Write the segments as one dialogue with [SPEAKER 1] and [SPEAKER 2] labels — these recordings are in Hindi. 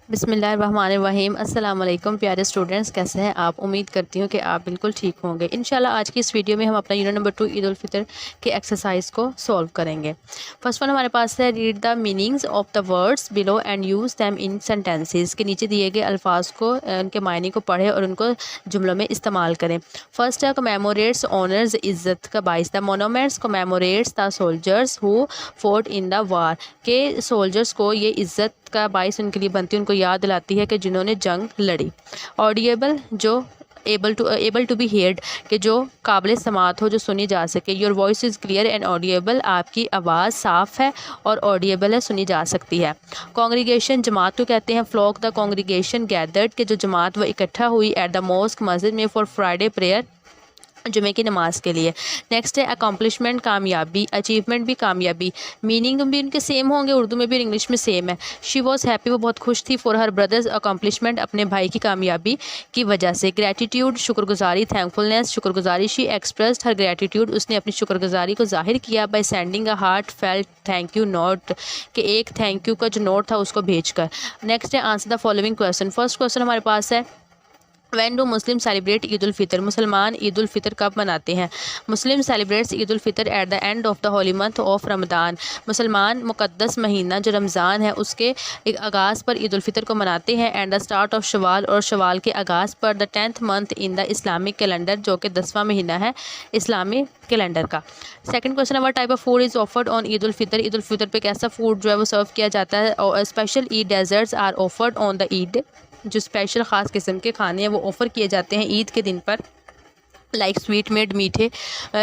[SPEAKER 1] बिस्मिल्लाहिर्रहमानिर्रहीम। अस्सलाम वालेकुम प्यारे स्टूडेंट्स, कैसे हैं आप? उम्मीद करती हूँ कि आप बिल्कुल ठीक होंगे। इंशाल्लाह आज की इस वीडियो में हम अपना यूनिट नंबर 2 ईद उल फितर के एक्सरसाइज को सॉल्व करेंगे। फर्स्ट वन हमारे पास है read the meanings of the words below and use them in sentences. के नीचे दिए गए अल्फाज को उनके मायने को पढ़ें और उनको जुमलों में इस्तेमाल करें। फर्स्ट है कमेमोरेट्स ऑनर्स, इज़्ज़त का बाइस। The monuments commemorates the soldiers who fought in the war. के सोल्जर्स को ये इज़्ज़त का बाइस उनके लिए बनती है, उनको याद दिलाती है कि जिन्होंने जंग लड़ी। ऑडिएबल जो एबल टू बी हेयर्ड कि जो काबिल समात हो, जो सुनी जा सके। Your voice is clear and audible, आपकी आवाज़ साफ़ है और ऑडिएबल है, सुनी जा सकती है। कॉन्ग्रीगेशन जमात को कहते हैं। फ्लॉक द कॉन्ग्रीगेशन गैदर्ड के जो जमात वह इकट्ठा हुई एट द मॉस्क मस्जिद में फॉर फ्राइडे प्रेयर, जुमे की नमाज के लिए। नेक्स्ट है अकम्पलिशमेंट कामयाबी, अचीवमेंट भी कामयाबी। मीनिंग भी उनके सेम होंगे, उर्दू में भी इंग्लिश में सेम है। शी वॉज हैप्पी, वो बहुत खुश थी। फॉर हर ब्रदर्स अकम्पलिशमेंट, अपने भाई की कामयाबी की वजह से। ग्रेटिट्यूड शुक्रगुजारी, थैंकफुलनेस शुक्रगुजारी। शी एक्सप्रेस्ड हर ग्रेटिट्यूड, उसने अपनी शुक्रगुजारी को जाहिर किया by sending a heart felt thank you note, कि एक थैंक यू का जो नोट था उसको भेजकर। नेक्स्ट है answer the following question. First question हमारे पास है when do Muslim celebrate Eid ul Fitr, मुसलमान ईद उल फितर कब मनाते हैं? Muslim celebrates Eid ul Fitr at the end of the holy month of Ramadan, मुसलमान मुक़द्दस महीना जो रमज़ान है उसके एक आगाज़ पर ईद उल फितर को मनाते हैं। End the start of Shawwal, और शवाल के आगाज़ पर। The 10th month in the Islamic calendar, जो कि 10वां महीना है इस्लामी कैलेंडर का। Second question, what type of food is offered on Eid ul Fitr, Eid ul Fitr पे कैसा फूड जो है वो सर्व किया जाता है? और special Eid desserts are offered on the Eid, जो स्पेशल ख़ास किस्म के खाने हैं वो ऑफ़र किए जाते हैं ईद के दिन पर। लाइक स्वीट मेड, मीठे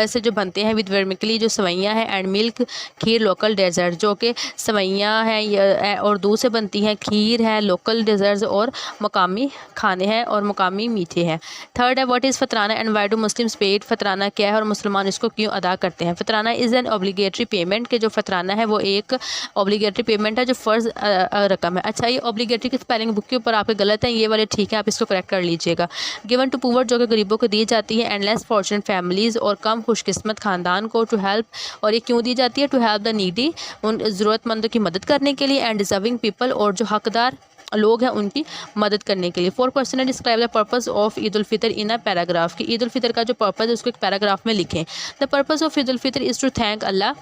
[SPEAKER 1] से जो बनते हैं। विद वर्मिकली, जो सवैयाँ हैं। एंड मिल्क, खीर। लोकल डेजर्ट, जो कि सवैयाँ हैं और दूध से बनती हैं। खीर है, लोकल डेजर्ट्स और मकामी खाने हैं और मकामी मीठे हैं। थर्ड है what is Fitrana and why do Muslims pay it, Fitrana क्या है और मुसलमान इसको क्यों अदा करते हैं? Fitrana is an obligatory payment, के जो फतराना है वो एक ऑब्लिगेटरी पेमेंट है जो फ़र्ज़ रकम है। अच्छा, ये ऑब्लिगेटरी की स्पेलिंग बुक के ऊपर आपके गलत है, ये वाले ठीक है, आप इसको करेक्ट कर लीजिएगा। गिवन टू पुअर, जो कि गरीबों को दी जाती है। एंड लेस फॉर्चुनेट फैमिलीज़, और कम खुशकिस्मत ख़ानदान को। टू हेल्प, और ये क्यों दी जाती है? टू हेल्प द नीडी, उन ज़रूरतमंदों की मदद करने के लिए। एंड डिज़र्विंग पीपल, और जो हकदार लोग हैं उनकी मदद करने के लिए। फोर्थ क्वेश्चन है describe the purpose of Eid ul Fitr in a paragraph, कि ईद उल फितर का जो पर्पस है उसको एक पैराग्राफ में लिखें। The purpose of Eid ul Fitr is to thank Allah,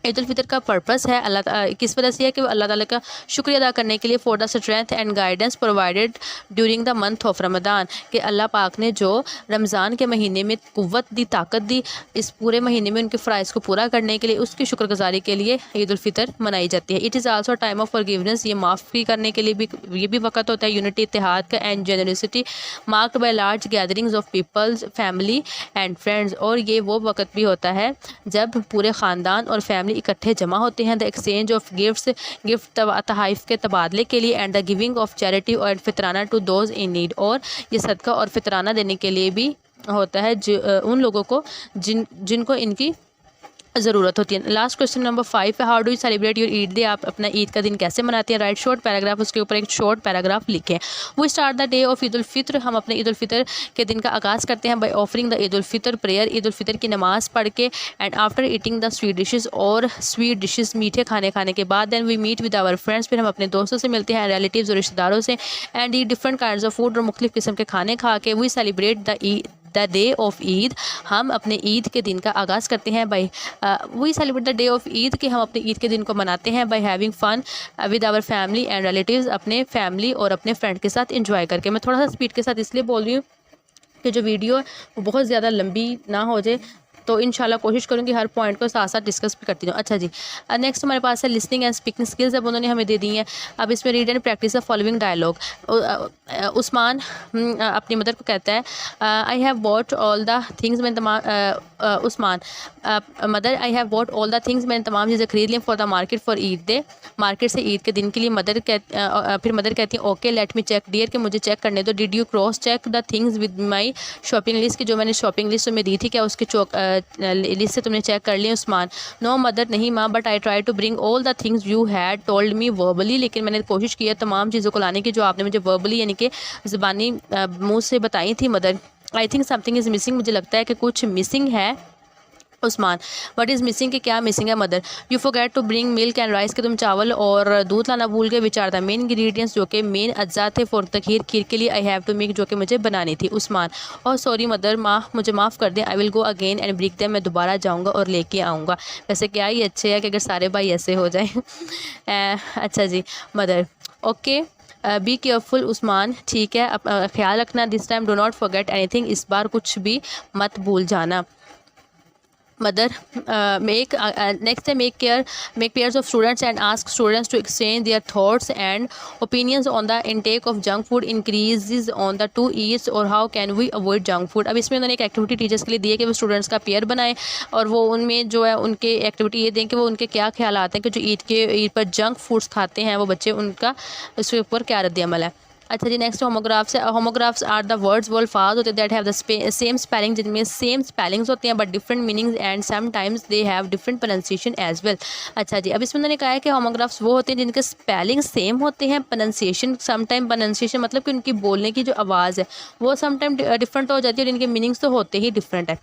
[SPEAKER 1] Eid ul Fitr का पर्पस है अल्लाह किस वजह से है कि अल्लाह ताला का शुक्रिया अदा करने के लिए। For the strength and guidance provided during the month of Ramadan, कि अल्लाह पाक ने जो रमज़ान के महीने में कुव्वत दी, ताकत दी, इस पूरे महीने में उनके फ़राइज़ को पूरा करने के लिए, उसकी शुक्रगुजारी के लिए ईद उल फितर मनाई जाती है। It is also time of forgiveness, ये माफ़ी करने के लिए भी ये भी वक्त होता है। यूनिटी, इत्तेहाद का। And generosity marked by large gatherings of peoples family and friends, और ये वो वक्त भी होता है जब पूरे ख़ानदान और फैमिली इकट्ठे जमा होते हैं। द एक्सचेंज ऑफ गिफ्ट तहाइफ के तबादले के लिए। And the giving of charity और फितराना टू दोज इन नीड, और ये सदका और फितराना देने के लिए भी होता है उन लोगों को जिनको इनकी ज़रूरत होती है। लास्ट क्वेश्चन नंबर 5 है how do you celebrate your Eid day, आप अपना ईद का दिन कैसे मनाते हैं? राइट शॉर्ट पैराग्राफ, उसके ऊपर एक शॉर्ट पैराग्राफ लिखें। We start the day of Eid ul Fitr, हम अपने ईद उल फितर के दिन का आगाज़ करते हैं by offering the Eid ul Fitr prayer, Eid ul Fitr की नमाज़ पढ़ के। And after eating the sweet dishes, और स्वीट डिशेज़ मीठे खाने के बाद। Then we meet with our friends, फिर हम अपने दोस्तों से मिलते हैं, रिलेटिव्स और रिश्तेदारों से। And eat different kinds of food, और मुख्तलिफ़ किस्म के खाने खा के। We celebrate the day of Eid, हम अपने ईद के दिन का आगाज़ करते हैं by we celebrate the day of Eid, कि हम अपने ईद के दिन को मनाते हैं by having fun with our family and relatives, अपने फैमिली और अपने फ्रेंड के साथ इंजॉय करके। मैं थोड़ा सा स्पीड के साथ इसलिए बोल रही हूँ कि जो वीडियो है वो बहुत ज़्यादा लंबी ना हो जाए, तो इंशाल्लाह कोशिश करूँगी हर पॉइंट को साथ साथ डिस्कस भी करती हूँ। अच्छा जी, नेक्स्ट हमारे पास है लिसनिंग एंड स्पीकिंग स्किल्स, अब उन्होंने हमें दे दी हैं। अब इसमें read and practise the following dialogue. Usman अपनी मदर को कहता है I have bought all the things, मैंने तमाम Usman mother I have bought all the things, मैंने तमाम चीज़ें खरीद ली for the market for Eid day, market से ईद के दिन के लिए। फिर मदर कहती है okay let me check dear, कि मुझे चेक करने दो। Did you cross check the things with my shopping list, की जो मैंने शॉपिंग लिस्ट में दी थी क्या उसकी लिस्ट से तुमने चेक कर लिया? उस्मान नो मदर, नहीं माँ, but I try to bring all the things you had told me verbally, लेकिन मैंने कोशिश की है तमाम चीज़ों को लाने की जो आपने मुझे वर्बली यानी कि ज़बानी मुँह से बताई थी। Mother I think something is missing, मुझे लगता है कि कुछ मिसिंग है। उस्मान, व्हाट इज़ मिसिंग, कि क्या मिसिंग है। Mother, you forget to bring milk and rice, कि तुम चावल और दूध लाना भूल गए। Which are the main ingredients, जो कि मेन अज्जा थे फॉर द खीर, खीर के लिए। आई हैव टू मेक, जो कि मुझे बनानी थी। उस्मान, और सॉरी मदर, मुझे माफ़ कर दें। I will go again and brick them, मैं दोबारा जाऊँगा और लेके आऊँगा। वैसे क्या ही अच्छे है कि अगर सारे भाई ऐसे हो जाएँ। अच्छा जी। Mother, okay, be careful. Usman, ठीक है, ख्याल रखना। This time do not forget anything, इस बार कुछ भी मत भूल जाना। Mother, make next time make pairs of students and ask students to exchange their thoughts and opinions on the intake of junk food increases on the two eats or how can we avoid junk food। अब इसमें उन्होंने एक एक्टिविटी टीचर्स के लिए दी है कि वो स्टूडेंट्स का पेयर बनाएं और वो उनमें जो है उनके एक्टिविटी ये दें कि वो उनके क्या ख्याल आते हैं कि जो ईद पर जंक फूड्स खाते हैं वो बच्चे, उनका इसके ऊपर क्या रद्द-ए-अमल है। अच्छा जी। नेक्स्ट होमोग्राफ्स है। होमोग्राफ्स आर द वर्ड्स वो अल्फाज होते हैं that have the same spelling, जिनमें सेम स्पेलिंग्स होते हैं but different meanings and sometimes they have different pronunciation as well. अच्छा जी। अब इसमें उन्होंने कहा है कि होमोग्राफ्स वो होते हैं जिनके स्पेलिंग सेम होते हैं, प्रोनाउंसिएशन समटाइम, प्रोनाउंसिएशन मतलब कि उनकी बोलने की जो आवाज़ है वो समटाइम डिफरेंट हो जाती है और इनके मीनिंग्स तो होते ही डिफरेंट है।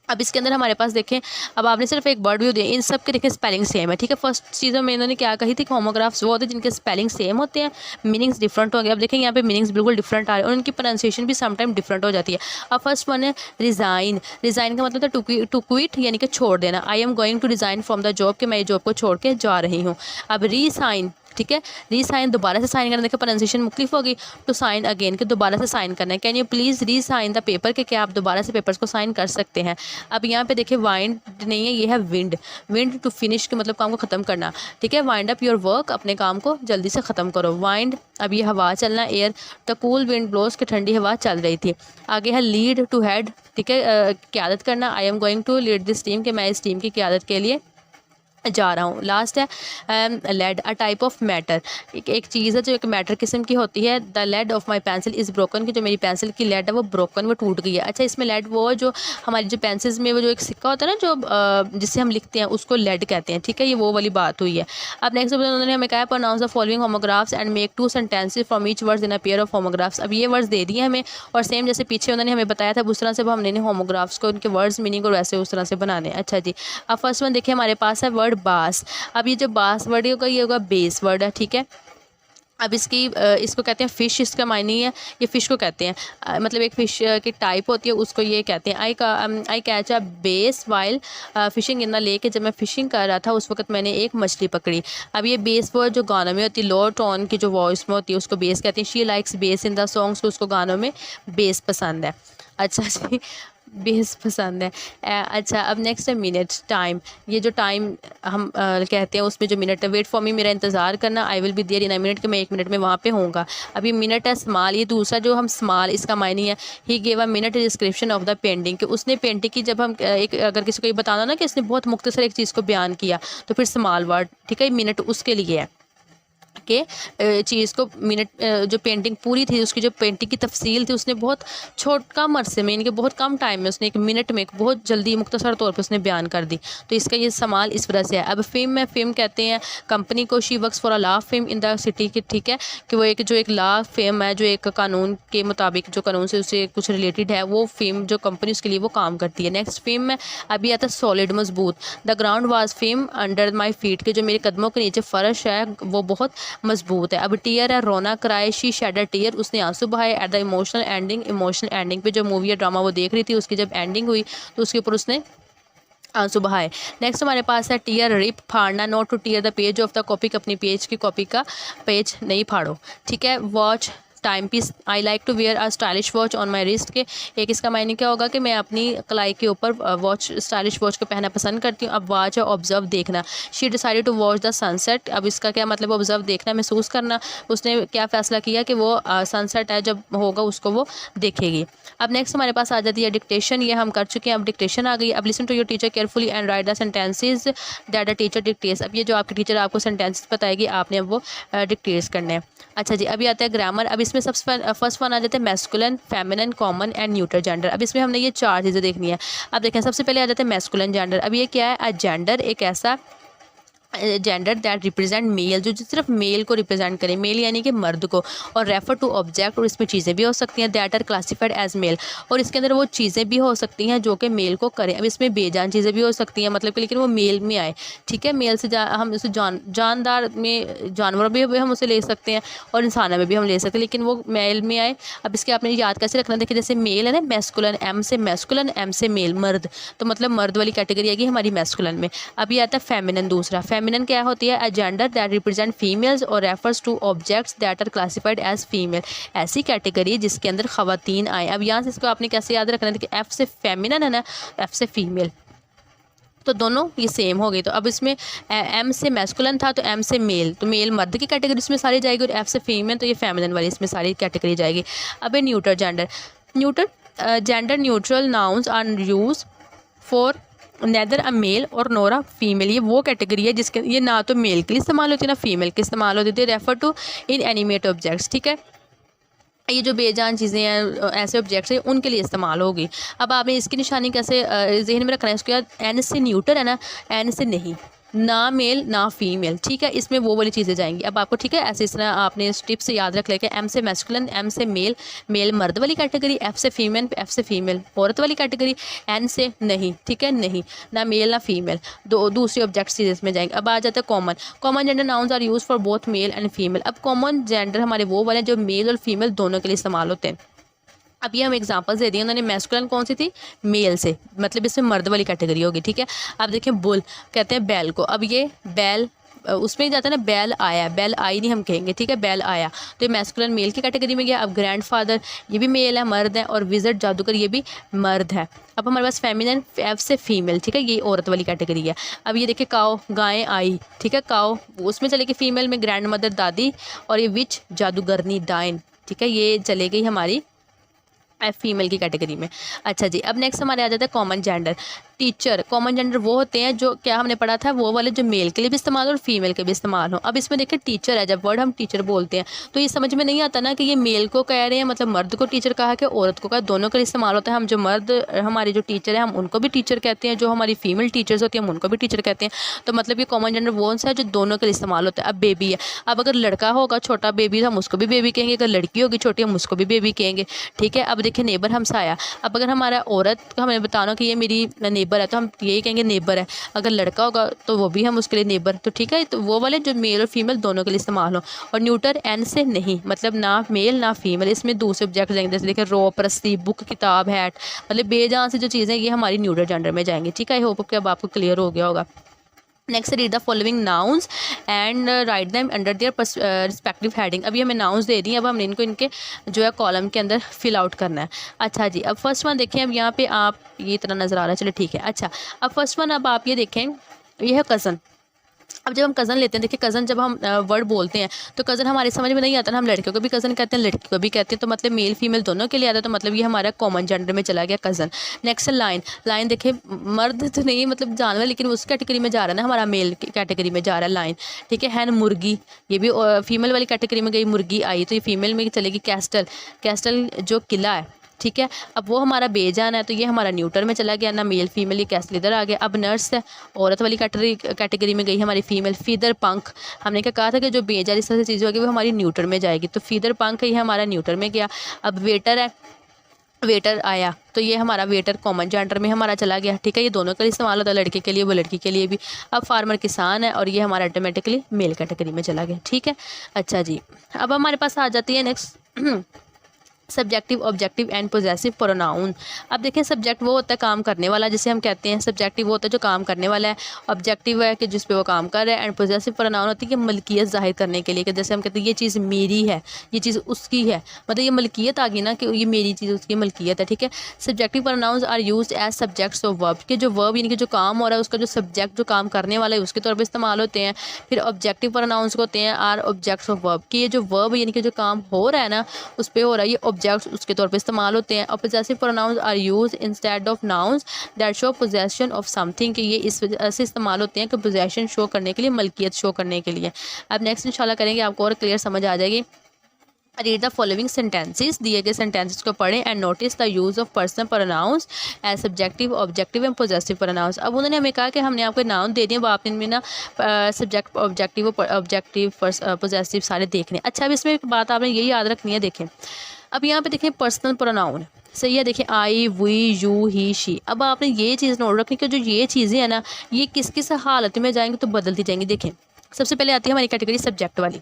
[SPEAKER 1] अब इसके अंदर हमारे पास देखें, अब आपने सिर्फ एक वर्ड व्यू दिया, इन सब के देखें स्पेलिंग सेम है। ठीक है, फर्स्ट चीज़ों में इन्होंने क्या कही थी कि होमोग्राफ्स वो होते हैं जिनके स्पेलिंग सेम होते हैं, मीनिंग्स डिफरेंट होंगे। अब देखें यहाँ पे मीनिंग्स बिल्कुल डिफरेंट आ रहे हैं और उनकी प्रोनाउंसिएशन भी समटाइम डिफरेंट हो जाती है। अब फर्स्ट वन है रिज़ाइन। रिज़ाइन का मतलब था टू क्विट, यानी कि छोड़ देना। I am going to resign from the job, कि मैं जॉब को छोड़ के जा रही हूँ। अब रीसाइन, ठीक है, रीसाइन दोबारा से साइन करना। देखिए प्रोनाउंसिएशन मुख्तलिफ होगी। टू साइन अगेन, कि दोबारा से साइन करना है। Can you please resign the paper, कि क्या आप दोबारा से पेपर्स को साइन कर सकते हैं। अब यहाँ पे देखिए वाइंड नहीं है, ये है विंड। विंड टू फिनिश, के मतलब काम को ख़त्म करना। ठीक है, वाइंड अप योर वर्क, अपने काम को जल्दी से ख़त्म करो। वाइंड, अब ये हवा चलना, air. The cool wind blows, कि ठंडी हवा चल रही थी। आगे है लीड टू हेड, ठीक है, क़यादत करना। I am going to lead this team, कि मैं इस टीम की क़यादत के लिए जा रहा हूँ। लास्ट है lead, a type of matter. एक चीज़ है जो एक मैटर किस्म की होती है। The laid of my pencil is broken, कि जो मेरी पेंसिल की लेड है वो ब्रोकन, वो टूट गई है। अच्छा, इसमें लेड वो जो हमारी जो पेंसिल्स में वो जो एक सिक्का होता है ना, जो जिससे हम लिखते हैं उसको लेड कहते हैं। ठीक है, ये वो वाली बात हुई है। अब नेक्स्ट उन्होंने हमें कहा pronounce the following homographs and make two sentences from each words in a pair of homographs. अब ये वर्ड्स दे दिए हमें और सेम जैसे पीछे उन्होंने हमें बताया था उस तरह से हमने होमोग्राफ्स को उनके वर्ड्स मीनिंग और वैसे उस तरह से बनाने। अच्छा जी। अब फर्स्ट वन देखिए हमारे पास है वर्ड बास। अब ये जो बास वर्ड होगा ये होगा बेस वर्ड है। ठीक है, अब इसको कहते हैं फ़िश, इसका मायने है ये फ़िश को कहते हैं, मतलब एक फ़िश की टाइप होती है उसको ये कहते हैं। I catch a base while phishing in the lake, जब मैं फ़िशिंग कर रहा था उस वक्त मैंने एक मछली पकड़ी। अब ये बेस वर्ड जो गानों में होती है, लो टोन की जो वॉइस में होती है उसको बेस कहते हैं। She likes base in the songs, उसको गानों में बेस पसंद है। अच्छा जी, बेस पसंद है। अच्छा, अब नेक्स्ट है मिनट, टाइम। ये जो टाइम हम कहते हैं उसमें जो मिनट है, वेट फॉर मी, मेरा इंतज़ार करना। I will be there in a minute, कि मैं 1 मिनट में वहाँ पे होऊंगा। अब ये मिनट है स्मॉल। ये दूसरा जो हम स्मॉल, इसका मायने है he gave a minute description of the painting, कि उसने पेंटिंग की जब हम एक अगर किसी को ये बताना ना कि इसने बहुत मुख्तसर एक चीज़ को बयान किया तो फिर स्मॉल वर्ड, ठीक है, मिनट उसके लिए है के चीज़ को मिनट, जो पेंटिंग पूरी थी उसकी जो पेंटिंग की तफसील थी उसने बहुत कम अरसे में, यानी कि बहुत कम टाइम में उसने 1 मिनट में बहुत जल्दी मुख्तसर तौर पे उसने बयान कर दी। तो इसका ये सवाल इस वजह से है। अब फेम में, फेम कहते हैं कंपनी को। She works for a law fame in the city की, ठीक है, कि वो एक लॉ फेम है जो एक कानून के मुताबिक, जो कानून से उससे कुछ रिलेटेड है, वो फेम जो कंपनी उसके लिए वो काम करती है। नेक्स्ट फेम में अभी आता है सॉलिड, मजबूत। The ground was fame under my feet, के जो मेरे कदमों के नीचे फ़र्श है वो बहुत मजबूत है। अब टीयर है, रोना कराए। शी शेड अ टीयर, उसने आंसू बहाए। At the emotional ending, emotional ending पे जो मूवी या ड्रामा वो देख रही थी उसकी जब एंडिंग हुई तो उसके ऊपर उसने आंसू बहाए। नेक्स्ट हमारे पास है टीयर, रिप, फाड़ना। Not to tear the page of the copy, अपनी पेज की कॉपी का पेज नहीं फाड़ो। ठीक है, watch, time piece. I like to wear a stylish watch on my wrist, के एक इसका मायने क्या होगा कि मैं अपनी कलाई के ऊपर वॉच, स्टाइलिश वॉच को पहनना पसंद करती हूँ। अब वॉच है ऑब्जर्व, देखना। She decided to watch the sunset. अब इसका क्या मतलब, ऑब्जर्व देखना, महसूस करना। उसने क्या फ़ैसला किया कि वो सनसेट है जब होगा उसको वो देखेगी। अब नेक्स्ट हमारे पास आ जाती है डिक्टेशन, ये हम कर चुके हैं। अब डिक्टेशन आ गई। अब listen to your teacher carefully and write the sentences that the teacher dictates. अब ये जो आपकी टीचर आपको सेंटेंसेस बताएगी आपने अब वो डिक्टेट्स करने हैं। अच्छा जी, अभी आता है ग्रामर। अब इसमें सबसे फर्स्ट वन आ जाता है masculine, feminine, common and neutral gender. अब इसमें हमने ये 4 चीज़ें देखनी है। अब देखें सबसे पहले आ जाता है मैस्कुलिन जेंडर। अब ये क्या है, अ जेंडर एक ऐसा जेंडर दैट रिप्रेजेंट मेल, जो सिर्फ मेल को रिप्रेजेंट करें, मेल यानी कि मर्द को, और रेफर टू ऑब्जेक्ट, और इसमें चीज़ें भी हो सकती हैं that are classified as male, और इसके अंदर वो चीज़ें भी हो सकती हैं जो कि मेल को करें। अब इसमें बेजान चीज़ें भी हो सकती हैं, मतलब कि लेकिन वो मेल में आए, ठीक है। मेल से हम उसे जानदार में जानवरों में भी हम उसे ले सकते हैं और इंसानों में भी हम ले सकते हैं, लेकिन वो मेल में आए। अब इसके आपने याद कैसे रखना, देखिए जैसे मेल है ना, मैस्कुलिन, एम से मैस्कुलिन, एम से मेल, मर्द, तो मतलब मर्द वाली कैटेगरी आएगी हमारी मैस्कुलिन में। अब ये आता है फेमिनिन। दूसरा फेमिनिन क्या होती है, a gender that represent females और refers to objects that are classified as female, ऐसी कैटेगरी जिसके अंदर खवातीन आए। अब यहाँ से इसको आपने कैसे याद रखना है कि एफ से फेमिनिन है ना, एफ से फीमेल, तो दोनों ये सेम हो गई। तो अब इसमें एम से मैस्कुलिन था तो एम से मेल, तो मेल मर्द की कैटेगरी इसमें सारी जाएगी, और एफ से फीमेल तो ये फेमिनिन वाली इसमें सारी कैटेगरी जाएगी। अब ये neuter gender, gender neutral nouns are use for neither a male और नोर अ फीमेल, ये वो कैटेगरी है जिसके ये ना तो मेल के लिए इस्तेमाल होती है ना फीमेल के इस्तेमाल होती है। Refer to inanimate objects, ठीक है, ये जो बेजान चीज़ें हैं, ऐसे ऑब्जेक्ट्स हैं, उनके लिए इस्तेमाल होगी। अब आपने इसकी निशानी कैसे जहन में रखना है, इसके बाद एन से न्यूटर है ना, एन से नहीं, ना मेल ना फीमेल, ठीक है, इसमें वो वाली चीज़ें जाएंगी। अब आपको ठीक है ऐसे इस तरह आपने इस टिप से याद रख लेके, एम से मैस्कुलिन, एम से मेल, मेल मर्द वाली कैटेगरी, एफ से फीमेल, एफ से फीमेल औरत वाली कैटेगरी, एन से नहीं, ठीक है, नहीं ना मेल ना फीमेल, दो दूसरी ऑब्जेक्ट चीज़ में जाएंगे। अब आ जाता है common, common gender nouns are use for both male and female. अब कॉमन जेंडर हमारे वो वाले जो मेल और फीमेल दोनों के लिए इस्तेमाल होते हैं। अब ये हम एग्जांपल्स दे दिए उन्होंने, मैस्कुलिन कौन सी थी, मेल से, मतलब इसमें मर्द वाली कैटेगरी होगी, ठीक है। अब देखें बुल कहते हैं बैल को, अब ये बैल उसमें जाता है ना, बैल आया, बैल आई नहीं हम कहेंगे, ठीक है, बैल आया, तो ये मैस्कुलिन मेल की कैटेगरी में गया। अब ग्रैंडफादर ये भी मेल है, मर्द है, और विज़र्ड जादूगर ये भी मर्द है। अब हमारे पास फेमिनिन, एफ से फीमेल, ठीक है, ये औरत वाली कैटेगरी है। अब ये देखिए काओ, गायें आई, ठीक है, काओ उसमें चलेगी फीमेल में, ग्रैंड मदर दादी, और ये विच जादूगरनी डाइन, ठीक है, ये चले गई हमारी फीमेल की कैटेगरी में। अच्छा जी, अब नेक्स्ट हमारे आ जाता है common gender, teacher. Common gender वो होते हैं जो क्या हमने पढ़ा था, वो वाले जो मेल के लिए भी इस्तेमाल हो और फीमेल के भी इस्तेमाल हो। अब इसमें देखिए टीचर है, जब वर्ड हम टीचर बोलते हैं तो ये समझ में नहीं आता ना कि ये मेल को कह रहे हैं, मतलब मर्द को टीचर कहा कि औरत को कहा, दोनों का इस्तेमाल होता है। हम जो मर्द हमारे जो टीचर है हम उनको भी टीचर कहते हैं, जो हमारी फीमेल टीचर्स होती हैं हम उनको भी टीचर कहते हैं। तो मतलब ये कॉमन जेंडर वो सा है जो दोनों के लिए इस्तेमाल होता है। अब बेबी है, अब अगर लड़का होगा छोटा बेबी हम उसको भी बेबी कहेंगे, अगर लड़की होगी छोटी हम उसको भी बेबी कहेंगे, ठीक है। अब देखिए नेबर हमसाया, अब अगर हमारा औरत को हमें बताना कि ये मेरी नेबर है तो हम यही कहेंगे नेबर है, अगर लड़का होगा तो वो भी हम उसके लिए नेबर, तो ठीक है, तो वो वाले जो मेल और फीमेल दोनों के लिए इस्तेमाल हो। और न्यूटर एन से नहीं, मतलब ना मेल ना फीमेल, इसमें दूसरे ऑब्जेक्ट जाएंगे, जैसे देखिए रोप, रस्सी, बुक, किताब, हैट, मतलब बेजान से जो चीज़ें ये हमारी न्यूटर जेंडर में जाएंगी, ठीक है। आई होप कि अब आपको क्लियर हो गया होगा। Next read the following nouns and write them under their respective heading. अभी हमें नाउन्स दे दी हैं, अब हमने इनको इनके जो है कॉलम के अंदर फिल आउट करना है। अच्छा जी, अब फर्स्ट वन देखें, अब यहाँ पे आप ये इतना नज़र आ रहा है, चलो ठीक है। अच्छा, अब फर्स्ट वन अब आप ये देखें, ये है कज़न। अब जब हम कज़न लेते हैं, देखिए कज़न जब हम वर्ड बोलते हैं तो कज़न हमारे समझ में नहीं आता ना, हम लड़के को भी कज़न कहते हैं लड़की को भी कहते हैं, तो मतलब मेल फीमेल दोनों के लिए आता है, तो मतलब ये हमारा कॉमन जेंडर में चला गया कज़न। नेक्स्ट लाइन, लाइन देखिए मर्द तो नहीं मतलब जानवर, लेकिन उस कैटेगरी में जा रहा है ना, हमारा मेल कैटेगरी में जा रहा है लाइन, ठीक है। हैन मुर्गी, ये भी फीमेल वाली कैटेगरी में गई, मुर्गी आई तो ये फीमेल में चलेगी। कैस्टल, कैस्टल जो किला है, ठीक है, अब वो हमारा बेजान है तो ये हमारा न्यूटर में चला गया, ना मेल फीमेल, ये कैसल इधर आ गया। अब नर्स है, औरत वाली कैटेगरी में गई हमारी फीमेल। फीदर पंख, हमने क्या कहा था कि जो बेजान इस तरह से चीज़ होगी वो हमारी न्यूटर में जाएगी, तो फीदर पंख ये हमारा न्यूटर में गया। अब वेटर है, वेटर आया तो ये हमारा वेटर कॉमन जेंडर में हमारा चला गया, ठीक है, ये दोनों के लिए इस्तेमाल होता है, लड़के के लिए वो लड़की के लिए भी। अब फार्मर किसान है और ये हमारा ऑटोमेटिकली मेल कैटेगरी में चला गया, ठीक है। अच्छा जी, अब हमारे पास आ जाती है next subjective, objective and possessive pronoun. अब देखिए सब्जेक्ट वो होता है काम करने वाला जिसे हम कहते हैं, सब्जेक्टिव वो होता है जो काम करने वाला है, ऑब्जेक्टिव है कि जिस पे वो काम कर रहा है, एंड पोजेसिव प्रोनाउन होती है कि मलकियत जाहिर करने के लिए, कि जैसे हम कहते हैं ये चीज़ मेरी है, ये चीज़ उसकी है, मतलब ये मलकियत आ गई ना कि ये मेरी चीज़ उसकी मलकियत है, ठीक है। Subjective pronouns are used as subjects of verb, के जो वर्ब यानी कि जो काम हो रहा है उसका जो सब्जेक्ट जो काम करने वाला है उसके तौर पर इस्तेमाल होते हैं। फिर ऑब्जेक्टिव प्रोनाउंस होते हैं आर ऑब्जेक्ट्स ऑफ वर्ब, कि ये जो वर्ब यानी कि जो काम हो रहा है ना उस पर हो रहा है, ये ऑब्जेक्ट्स उसके तौर पे इस्तेमाल होते हैं। और possessive pronouns are use instead of nouns that show possession of something, कि ये इस वजह से इस्तेमाल होते हैं कि पोजेशन शो करने के लिए, मलकियत शो करने के लिए। अब नेक्स्ट इंशाल्लाह करेंगे, आपको और क्लियर समझ आ जाएगी। रीड द फॉलोइंग सेंटेंसेस, दिए गए सेंटेंसेस को पढ़ें and notice the use of personal pronouns as subjective, objective and possessive pronouns. अब उन्होंने हमें कहा कि हमने आपको नाउन दे दिए, वो आपने इनमें ना सब्जेक्ट, ऑब्जेक्टिव, ऑब्जेक्टिव, पोजेसिव सारे देखने। अच्छा, अब इसमें एक बात आपने यही याद रखनी है। देखें अब यहाँ पे देखें पर्सनल प्रोनाउन सही है। देखिए आई, वी, यू, ही, शी। अब आपने ये चीज़ नोट रखनी कि जो ये चीज़ें हैं ना, ये किस किस हालत में जाएंगे तो बदलती जाएंगी। देखें सबसे पहले आती है हमारी कैटेगरी सब्जेक्ट वाली।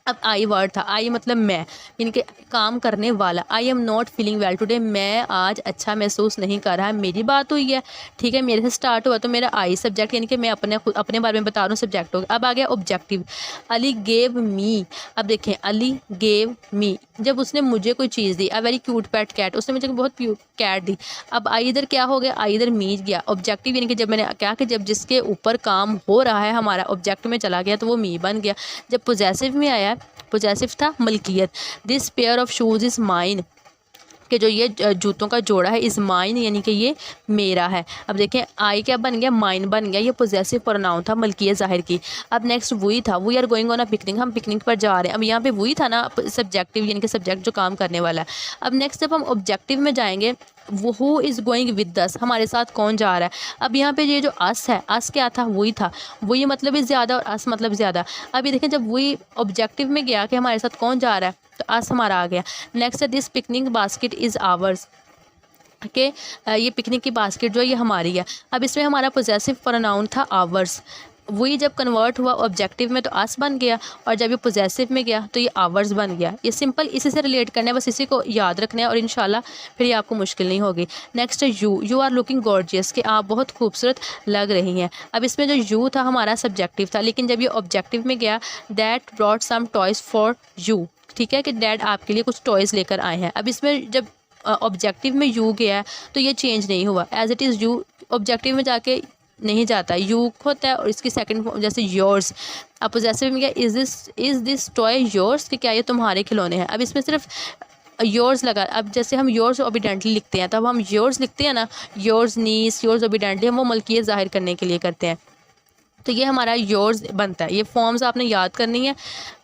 [SPEAKER 1] अब आई वर्ड था, आई मतलब मैं, इनके काम करने वाला। I am not feeling well today, मैं आज अच्छा महसूस नहीं कर रहा है। मेरी बात हुई है, ठीक है, मेरे से स्टार्ट हुआ तो मेरा आई सब्जेक्ट, यानी कि मैं अपने बारे में बता रहा हूँ, सब्जेक्ट हो गया। अब आ गया ऑब्जेक्टिव, अली गेव मी। अब देखें अली गेव मी, जब उसने मुझे कोई चीज़ दी। A very cute pet cat, उसने मुझे बहुत क्यूट कैट दी। अब आई इधर क्या हो गया, आई इधर मी गया। ऑब्जेक्टिव यानी कि जब मैंने कहा कि जब जिसके ऊपर काम हो रहा है हमारा ऑब्जेक्ट में चला गया तो वो मी बन गया। जब पोजेसिव में आया, पोजेसिव था मलकियत। This pair of shoes is mine, कि जो ये जूतों का जोड़ा है, इज़ माइन यानी कि ये मेरा है। अब देखें आई क्या बन गया, माइन बन गया। ये पोजेसिव प्रोनाउन था मलकियत ज़ाहिर की। अब नेक्स्ट वही था, we are going on a picnic, हम पिकनिक पर जा रहे हैं। अब यहाँ पे वही था ना सब्जेक्टिव, यानी कि सब्जेक्ट जो काम करने वाला है। अब नेक्स्ट जब हम ऑब्जेक्टिव में जाएंगे, वो who is going with us, हमारे साथ कौन जा रहा है। अब यहाँ पे ये जो अस है, अस क्या था, वही था, वही मतलब ही ज़्यादा और अस मतलब ज़्यादा। अब ये देखें जब वही ऑब्जेक्टिव में गया कि हमारे साथ कौन जा रहा है, तो अस हमारा आ गया। नेक्स्ट है this picnic basket is hours, के ये पिकनिक की बास्केट जो है ये हमारी है। अब इसमें हमारा पोजेसिव प्रोनाउन था आवर्स, वही जब कन्वर्ट हुआ ऑब्जेक्टिव में तो अस बन गया, और जब ये पोजेसिव में गया तो ये आवर्स बन गया। ये सिंपल इसी से रिलेट करना है, बस इसी को याद रखना है और इंशाल्लाह फिर ये आपको मुश्किल नहीं होगी। नेक्स्ट है you, you are looking gorgeous, कि आप बहुत खूबसूरत लग रही हैं। अब इसमें जो यू था हमारा सब्जेक्टिव था, लेकिन जब ये ऑब्जेक्टिव में गया, that brought some toys for you, ठीक है, कि डैड आपके लिए कुछ टॉयज़ लेकर आए हैं। अब इसमें जब ऑब्जेक्टिव में यू गया है तो ये चेंज नहीं हुआ, as it is you objective में जाके नहीं जाता, यू होता है और इसकी सेकंड फॉर्म जैसे योर्स। अब पोजेसिव में क्या, इज़ दिस टॉय योर्स, कि क्या ये तुम्हारे खिलौने हैं। अब इसमें सिर्फ योर्स लगा। अब जैसे हम योर्स ओबिडेंटली लिखते हैं, तब हम योर्स लिखते हैं ना, योर्स नीस, योर्स ओबिडेंटली, हम वो मलकियत ज़ाहिर करने के लिए करते हैं। तो ये हमारा योर्स बनता है। ये फॉर्म्स आपने याद करनी है,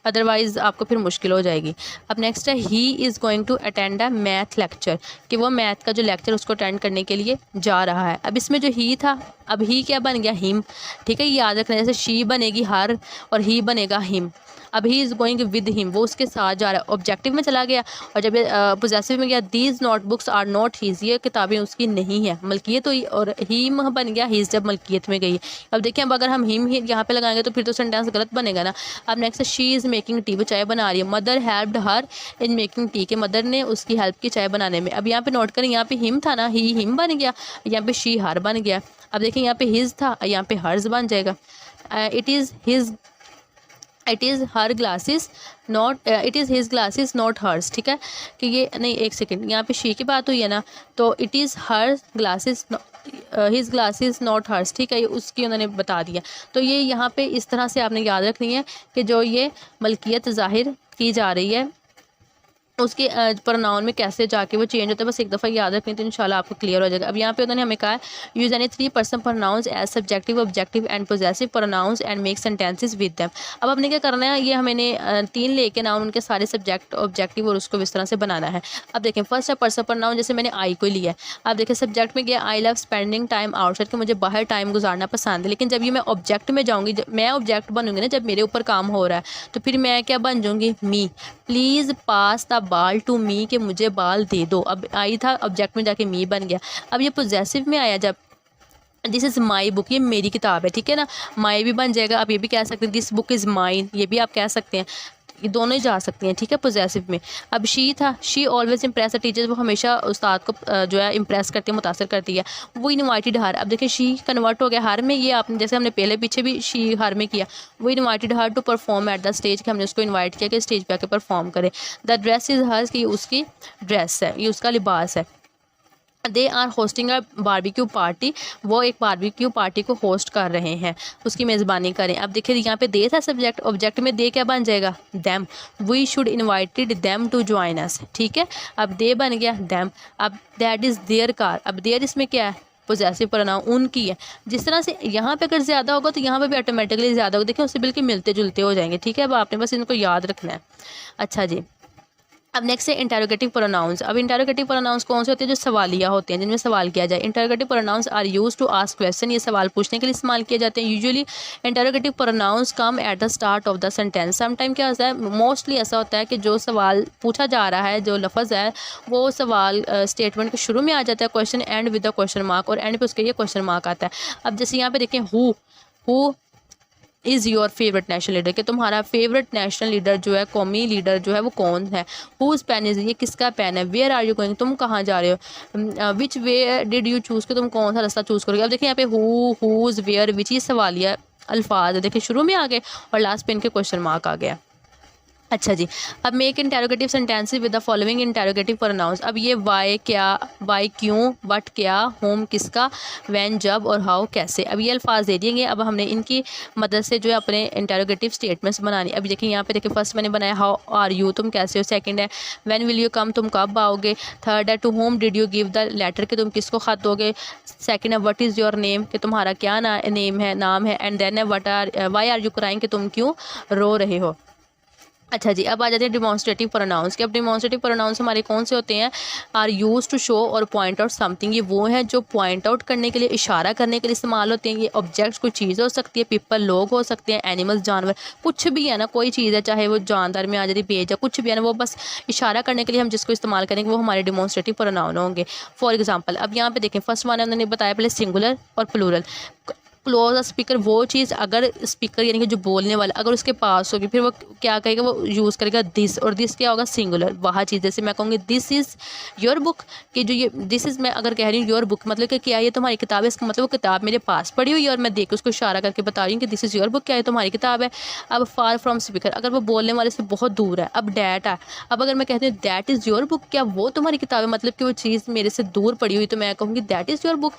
[SPEAKER 1] अदरवाइज़ आपको फिर मुश्किल हो जाएगी। अब नेक्स्ट है he is going to attend a math lecture, कि वो मैथ का जो लेक्चर उसको अटेंड करने के लिए जा रहा है। अब इसमें जो ही था, अब ही क्या बन गया, हिम, ठीक है, ये याद रखना है। जैसे शी बनेगी हर और ही बनेगा हिम। अब ही इज़ गोइंग विद हिम, वो उसके साथ जा रहा है, ऑब्जेक्टिव में चला गया। और जब ये पोजेसिव में गया, these notebooks are not his, ये किताबें उसकी नहीं है, मलकियत हुई। और हिम बन गया हीज जब मलकियत में गई। अब देखिए अब अगर हम हिम ही यहाँ पे लगाएंगे तो फिर तो सेंटेंस गलत बनेगा ना। अब next she is making tea, वो चाय बना रही है। Mother helped her in making tea, के मदर ने उसकी हेल्प की चाय बनाने में। अब यहाँ पे नोट करें, यहाँ पे हिम था ना, ही हिम बन गया, यहाँ पे शी हर बन गया। अब देखिए यहाँ पे हिज था, यहाँ पे हर्ज बन जाएगा। It is his, it is her glasses not, it is his glasses not hers, ठीक है, कि ये नहीं, एक सेकेंड, यहाँ पे शी की बात हुई है ना, तो it is her glasses, his glasses not hers, ठीक है, ये उसकी उन्होंने बता दिया। तो ये यहाँ पे इस तरह से आपने याद रखनी है कि जो ये मलकियत ज़ाहिर की जा रही है उसके प्रोनाउन में कैसे जाके वो चेंज होता है, बस एक दफ़ा याद रखनी तो इंशाल्लाह आपको क्लियर हो जाएगा। अब यहाँ पे उन्होंने हमें कहा है use any 3 person pronouns as subjective, objective and possessive pronouns and make sentences with them. अब आपने क्या करना है, ये हमें 3 लेके नाउन उनके सारे सब्जेक्ट, ऑब्जेक्टिव और उसको इस तरह से बनाना है। अब देखें फर्स्ट है पर्सन प्रोनाउन, जैसे मैंने आई को लिया है। अब देखें सब्जेक्ट में गया I love spending time outside, कि मुझे बाहर टाइम गुजारना पसंद है। लेकिन जब ये मैं ऑब्जेक्ट में जाऊँगी, मैं ऑब्जेक्ट बनूंगी ना, जब मेरे ऊपर काम हो रहा है तो फिर मैं क्या बन जाऊँगी, मी। प्लीज़ पास द बाल टू मी, कि मुझे बाल दे दो। अब आई था ऑब्जेक्ट में जाके मी बन गया। अब ये पोजेसिव में आया, जब दिस इज़ माई बुक, ये मेरी किताब है, ठीक है ना, माई भी बन जाएगा। अब ये भी कह सकते हैं दिस बुक इज़ माइन, ये भी आप कह सकते हैं, ये दोनों ही जा सकती हैं, ठीक है, पोजेसिव में। अब शी था, she always impress the teachers, वो हमेशा उस्ताद को जो है इम्प्रेस करती है, मुतासर करती है। वो इनवाइटेड हर, अब देखिए शी कन्वर्ट हो गया हर में, ये आपने जैसे हमने पहले पीछे भी शी हर में किया। वो invited her to perform at the stage, कि हमने उसको इन्वाइट किया कि स्टेज पे आके परफॉर्म करे। द ड्रेस इज़ हर्स, कि उसकी ड्रेस है, ये उसका लिबास है। They are hosting a barbecue party, वो एक बारबेक्यू पार्टी को होस्ट कर रहे हैं, उसकी मेज़बानी करें। अब देखिए यहाँ पे दे था सब्जेक्ट, ऑब्जेक्ट में दे क्या बन जाएगा, them. We should invited them to join us, ठीक है, अब दे बन गया दैम। अब दैट इज़ देयर कार, अब देयर इसमें क्या है, पोजेसिव प्रोनाउन उनकी है। जिस तरह से यहाँ पे अगर ज़्यादा होगा तो यहाँ पे भी ऑटोमेटिकली ज़्यादा होगा, देखिए उससे बिल्कुल मिलते जुलते हो जाएंगे, ठीक है। अब आपने बस इनको याद रखना है। अच्छा जी, अब नेक्स्ट है इंटरोगेटिव प्रोनाउंस। अब इंटरोगेटिव प्रोनाउंस कौन से होते हैं? जो सवालिया होते हैं, जिनमें सवाल किया जाए। Interrogative pronouns are use to ask question, ये सवाल पूछने के लिए इस्तेमाल किए जाते हैं। Usually interrogative pronouns come at the start of the sentence. Sometime क्या होता है, मोस्टली ऐसा होता है कि जो सवाल पूछा जा रहा है, जो लफ्ज़ है, वो सवाल स्टेटमेंट के शुरू में आ जाता है, question and with the question mark, और एंड पे उसके लिए क्वेश्चन मार्क आता है। अब जैसे यहाँ पे देखें, who is your favourite national leader, कि तुम्हारा फेवरेट नेशनल लीडर जो है, कौमी लीडर जो है, वो कौन है। हुज पेन इज़, ये किसका पेन है। वेयर आर यू गोइंग, तुम कहाँ जा रहे हो। विच वे डिड यू चूज़, कि तुम कौन सा रास्ता चूज़ करोगे। अब देखिए यहाँ पे हुज, वेयर, विच, ये सवालिया अल्फाज देखिए शुरू में आ गए और लास्ट पे इनके क्वेश्चन मार्क आ गया। अच्छा जी, अब make interrogative sentences with the following interrogative pronounce. अब ये वाई, क्या, वाई क्यों, व्हाट क्या, होम किसका, व्हेन जब, और हाउ कैसे। अब ये अल्फाज दे दिएंगे। अब हमने इनकी मदद से जो है अपने इंटेरोगेटिव स्टेटमेंट्स बनानी। अभी देखिए यहाँ पे देखिए, फर्स्ट मैंने बनाया हाउ आर यू, तुम कैसे हो। सेकंड है व्हेन विल यू कम, तुम कब आओगे। थर्ड है to whom did you give the letter, कि तुम किसको खत दोगे। सेकंड है व्हाट इज़ योर नेम, कि तुम्हारा क्या नेम है, नाम है। एंड देन है वाई आर यू क्राइंग, कि तुम क्यों रो रहे हो। अच्छा जी, अब आ जाते हैं डिमॉन्स्ट्रेटिव प्रोनाउंस के। अब डिमॉन्स्ट्रेटिव प्रोनाउंस हमारे कौन से होते हैं? आर यूज टू शो और पॉइंट आउट समथिंग, ये वो हैं जो पॉइंट आउट करने के लिए, इशारा करने के लिए इस्तेमाल होते हैं। ये ऑब्जेक्ट्स, कोई चीज़ हो सकती है, पीपल लोग हो सकते हैं, एनिमल्स जानवर, कुछ भी है ना, कोई चीज़ है, चाहे वो जानदार में आ जाती, पेज है, कुछ भी है ना, वो बस इशारा करने के लिए हम जिसको इस्तेमाल करेंगे वो हमारे डिमॉन्स्ट्रेटिव प्रोनाउन होंगे। फॉर एग्जाम्पल, अब यहाँ पे देखें, फर्स्ट वन है, उन्होंने बताया पहले सिंगुलर और प्लूरल। क्लोज स्पीकर, वो चीज़ अगर स्पीकर यानी कि जो बोलने वाला अगर उसके पास होगी, फिर वो क्या करेगा, वो यूज़ करेगा दिस, और दिस क्या होगा, सिंगुलर। वहाँ चीज़, जैसे मैं कहूँगी दिस इज़ योर बुक, कि जो ये दिस इज़, मैं अगर कह रही हूँ योर बुक, मतलब कि क्या ये तुम्हारी किताब है, इसका मतलब वो किताब मेरे पास पड़ी हुई है और मैं देख उसको इशारा करके बता रही हूँ कि दिस इज़ योर बुक, क्या है तुम्हारी किताब है। अब फार फ्रॉम स्पीकर, अगर वो बोलने वाले से बहुत दूर है। अब डैट है, अब अगर मैं कहती हूँ दैट इज़ योर बुक, क्या वो तुम्हारी किताब है, मतलब कि वो चीज़ मेरे से दूर पड़ी हुई, तो मैं कहूँगी दैट इज़ योर बुक।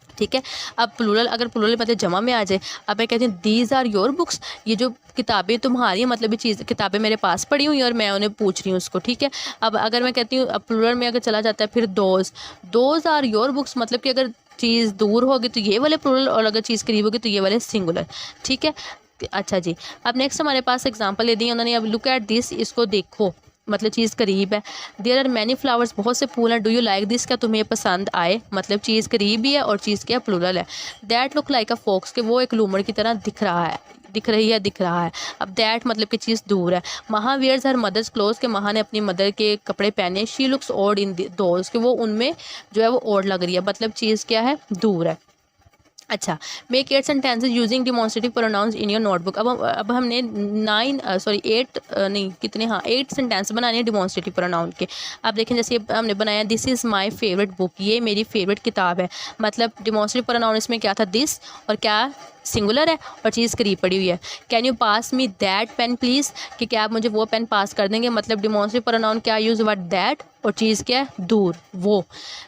[SPEAKER 1] ठीक है। अब प्लूरल, अगर प्लूरल मतलब जमा में आ जाए, अब मैं कहती हूँ दीज आर योर बुक्स, ये जो किताबें तुम्हारी, मतलब ये चीज़, किताबें मेरे पास पड़ी हुई हैं और मैं उन्हें पूछ रही हूँ उसको। ठीक है। अब अगर मैं कहती हूँ, अब प्लूरल में अगर चला जाता है, फिर दोज आर योर बुक्स, मतलब कि अगर चीज़ दूर होगी तो ये वाले प्लूरल, और अगर चीज़ करीब होगी तो ये वाले सिंगुलर। ठीक है। अच्छा जी, अब नेक्स्ट हमारे पास एग्जाम्पल ले दी उन्होंने। अब लुक एट दिस, इसको देखो, मतलब चीज़ करीब है। देयर आर मैनी फ्लावर्स, बहुत से फूल हैं। डू यू लाइक दिस, क्या तुम्हें पसंद आए, मतलब चीज़ करीब भी है और चीज़ क्या प्लूरल है। That look like a fox, के वो एक लूमड़ की तरह दिख रहा है, दिख रही है, दिख रहा है। अब दैट मतलब कि चीज़ दूर है। महा वेयर्स हर मदर्स क्लोज, के महा ने अपनी मदर के कपड़े पहने। She looks odd in those, के वो उनमें जो है वो ओड लग रही है, मतलब चीज़ क्या है, दूर है। अच्छा, make 8 sentences using demonstrative pronounce in your notebook. अब हमने 8 नहीं कितने, हाँ 8 सेंटेंस बनाने हैं डिमॉन्स्ट्रेटिव प्रोनाउन के। अब देखें, जैसे हमने बनाया this is my favourite book, ये मेरी फेवरेट किताब है, मतलब डिमॉन्स्ट्रेटिव प्रोनाउन इसमें क्या था, दिस, और क्या सिंगुलर है और चीज़ करीब पड़ी हुई है। Can you pass me that pain please, कि क्या आप मुझे वो पेन पास कर देंगे, मतलब डिमॉन्स्ट्रेटिव प्रोनाउन क्या यूज़ हुआ, दैट, और चीज़ क्या है, दूर, वो।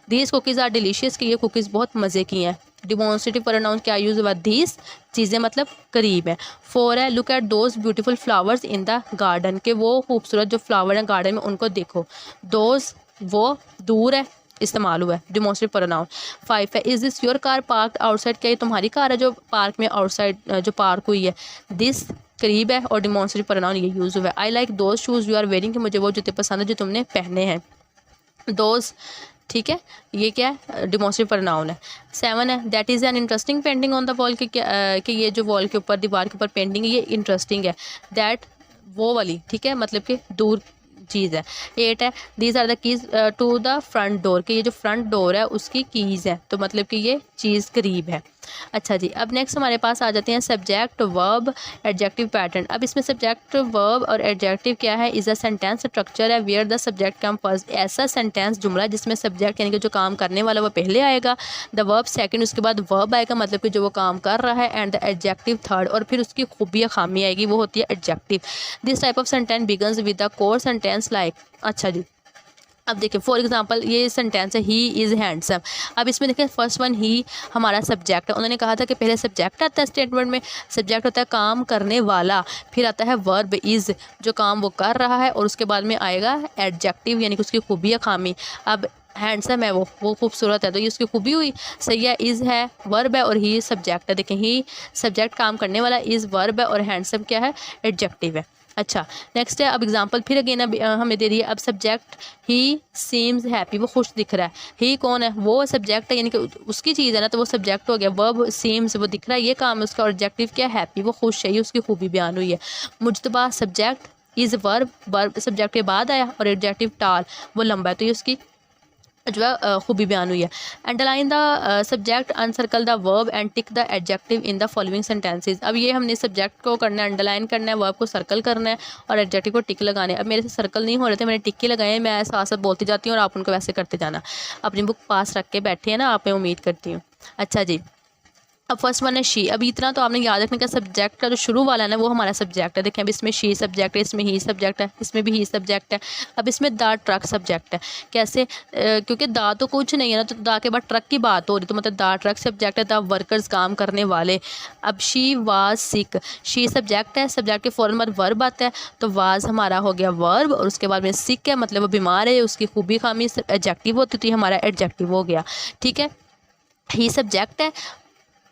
[SPEAKER 1] दीज कुकीज़ आर डिलीशियस, कि ये कुकीज़ बहुत मज़े की हैं। डिमॉन्स्ट्रेटिव प्रोनाउन क्या यूज़ हुआ, दीज, चीज़ें मतलब करीब है। 4 है look at those beautiful flowers in the garden, के वो खूबसूरत जो फ्लावर हैं गार्डन में उनको देखो। दोज, वो, दूर है, इस्तेमाल हुआ है डिमॉन्स्ट्रेटिव प्रोनाउन। 5 है is this your car parked outside, क्या ये तुम्हारी कार है जो पार्क में आउटसाइड जो पार्क हुई है। दिस करीब है और डिमॉन्स्ट्रेटिव प्रोनाउन ये यूज़ हुआ है। I like those shoes you are wearing, कि मुझे वो जूते पसंद है जो तुमने पहने हैं। दोज, ठीक है, ये क्या है, डिमॉन्स्ट्रेटिव प्रोनाउन है। 7 है that is an interesting painting on the wall, कि क्या कि ये जो वॉल के ऊपर, दीवार के ऊपर पेंटिंग है ये इंटरेस्टिंग है। दैट, वो वाली, ठीक है, मतलब कि दूर चीज़ है। 8 है these are the keys to the front door, कि ये जो फ्रंट डोर है उसकी कीज़ है, तो मतलब कि ये चीज़ करीब है। अच्छा जी, अब नेक्स्ट हमारे पास आ जाते हैं सब्जेक्ट, वर्ब, एडजेक्टिव पैटर्न। अब इसमें सब्जेक्ट, वर्ब और एडजेक्टिव क्या है, इज़ अ सेंटेंस स्ट्रक्चर है where the subject come first, ऐसा सेंटेंस जुमला जिसमें सब्जेक्ट यानी कि जो काम करने वाला वो पहले आएगा, द वर्ब सेकंड, उसके बाद वर्ब आएगा मतलब कि जो वो काम कर रहा है, एंड द एडजेक्टिव थर्ड, और फिर उसकी खूबी या खामी आएगी, वो होती है adjective. This type of sentence begins with the core sentence like. अच्छा जी, अब देखिए फॉर एग्जांपल ये सेंटेंस है ही इज़ हैंडसम। अब इसमें देखिए फर्स्ट वन ही हमारा सब्जेक्ट है, उन्होंने कहा था कि पहले सब्जेक्ट आता है स्टेटमेंट में, सब्जेक्ट होता है काम करने वाला, फिर आता है वर्ब इज़ जो काम वो कर रहा है, और उसके बाद में आएगा एडजेक्टिव यानी कि उसकी खूबी या खामी। अब हैंडसम है वो खूबसूरत है, तो ये उसकी खूबी हुई, सही है। इज़ है वर्ब है और ही सब्जेक्ट है। देखें ही सब्जेक्ट काम करने वाला, इज़ वर्ब है और हैंडसम क्या है, एडजेक्टिव है। अच्छा, नेक्स्ट है अब एग्जांपल फिर अगेन अब हमें दे रही है। अब सब्जेक्ट ही सीम्स हैप्पी, वो खुश दिख रहा है। ही कौन है? वो सब्जेक्ट है, यानी कि उसकी चीज़ है ना, तो वो सब्जेक्ट हो गया। वर्ब सीम्स, वो दिख रहा है, ये काम है उसका। और एडजेक्टिव क्या है? हैप्पी, वो खुश है, ये उसकी खूबी बयान हुई है। मुज्तबा subject, is verb, verb subject के बाद आया, और एडजेक्टिव टाल, वो लंबा है, तो ये उसकी जो है खूबी बयान हुई है। Underline the subject, uncircle the verb and tick the adjective in the following sentences. अब ये हमने सब्जेक्ट को करना है, अंडरलाइन करना है, वर्ब को सर्कल करना है और एडजेक्टिव को टिक लगाने। अब मेरे से सर्कल नहीं हो रहे थे, मैंने टिक ही लगाए हैं। मैं साथ साथ बोलती जाती हूँ और आप उनको वैसे करते जाना। अपनी बुक पास रख के बैठे हैं ना आप, मैं उम्मीद करती हूँ। अच्छा जी, अब फर्स्ट वन है शी। अब इतना तो आपने याद रखने का, सब्जेक्ट का जो शुरू वाला है ना वो हमारा सब्जेक्ट है। देखें अब इसमें शी सब्जेक्ट है, इसमें ही सब्जेक्ट है, इसमें भी ही सब्जेक्ट है। अब इसमें द ट्रक सब्जेक्ट है। कैसे? क्योंकि दा तो कुछ नहीं है ना, तो दा के बाद ट्रक की बात हो रही, तो मतलब द ट्रक सब्जेक्ट है, द वर्कर्स काम करने वाले। अब she was sick, she subject है, सब्जेक्ट के फ़ौरन बाद वर्ब आता है, तो वाज हमारा हो गया वर्ब, और उसके बाद में सिक है, मतलब वो बीमार है, उसकी खूबी खामी एडजेक्टिव होती थी, हमारा एडजेक्टिव हो गया। ठीक है, ही सब्जेक्ट है,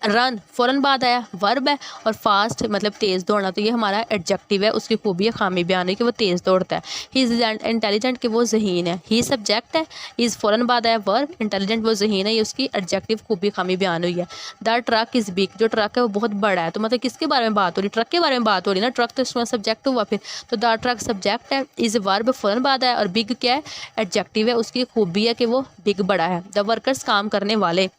[SPEAKER 1] रन फ़ौरन बाद आया, वर्ब है, और फास्ट मतलब तेज़ दौड़ना, तो ये हमारा एडजेक्टिव है, उसकी खूबी है, खामी बयान है कि वो तेज़ दौड़ता है। ही इज़ इंटेलिजेंट, कि वो ज़हीन है। ही सब्जेक्ट है, इज़ फ़ौरन बाद आया, वर्ब, इंटेलिजेंट वो ज़हीन है, ये उसकी एडजेक्टिव खूबी खामी बयान हुई है। द ट्रक इज़ बिग, जो ट्रक है वो बहुत बड़ा है, तो मतलब किसके बारे में बात हो रही? ट्रक के बारे में बात हो रही है ना, ट्रक तो इसमें सब्जेक्ट हुआ फिर, तो द ट्रक सब्जेक्ट है, इज़ वर्ब फ़ौरन बाद आया, और बिग क्या है? एडजेक्टिव है, उसकी खूबी है कि वो बिग बड़ा है। द वर्कर्स काम करने वाले,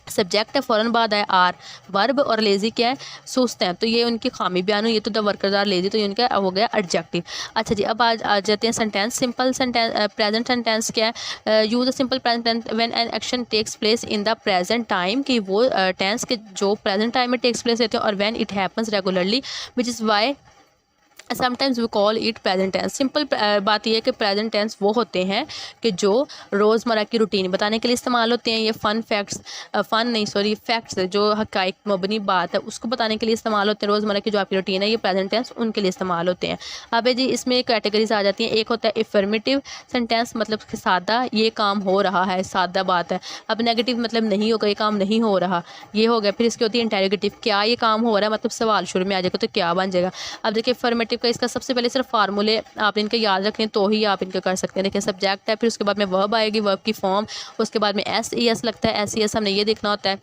[SPEAKER 1] सब्जेक्ट है, फ़ौरन बाद है आर, वर्ब, और लेज़ी क्या है? सुस्त हैं, तो ये उनकी खामी बयान हुई है, तो द वर्कर्स आर लेज़ी, तो ये उनका हो गया एडजेक्टिव। अच्छा जी, अब आ जाते हैं sentence. Simple sentence, present sentence क्या है? Use a simple present tense when an action takes place in the present time, कि वो टेंस के जो प्रेजेंट टाइम में टेक्स प्लेस होते हैं, और when it happens regularly, which is why sometimes we call it present tense. Simple बात यह है कि प्रेजेंट टेंस वो होते हैं कि जो रोज़मर्रा की रूटीन बताने के लिए इस्तेमाल होते हैं। ये फैक्ट्स जो हक़ाइक़ मबनी बात है उसको बताने के लिए इस्तेमाल होते हैं। रोज़मर्रा की जो आपकी रूटीन है, ये प्रेजेंट टेंस उनके लिए इस्तेमाल होते हैं। अब जी इसमें कैटेगरीज आ जाती हैं। एक होता है इफर्मेटिव सेंटेंस, मतलब कि सादा, ये काम हो रहा है, सादा बात है। अब नेगेटिव मतलब नहीं होगा, ये काम नहीं हो रहा, ये हो गया। फिर इसकी होती है इंटेरोगेटिव, क्या ये काम हो रहा है, मतलब सवाल शुरू में आ जाएगा, तो क्या बन जाएगा। अब देखिए फॉर्मेटिव का, इसका सबसे पहले सिर्फ फार्मूले आप इनके याद रखें तो ही आप इनका कर सकते हैं। देखिए सब्जेक्ट है, फिर उसके बाद में वर्ब आएगी, वर्ब की फॉर्म, उसके बाद में एस ई एस लगता है। एस ई एस हमने ये देखना होता है,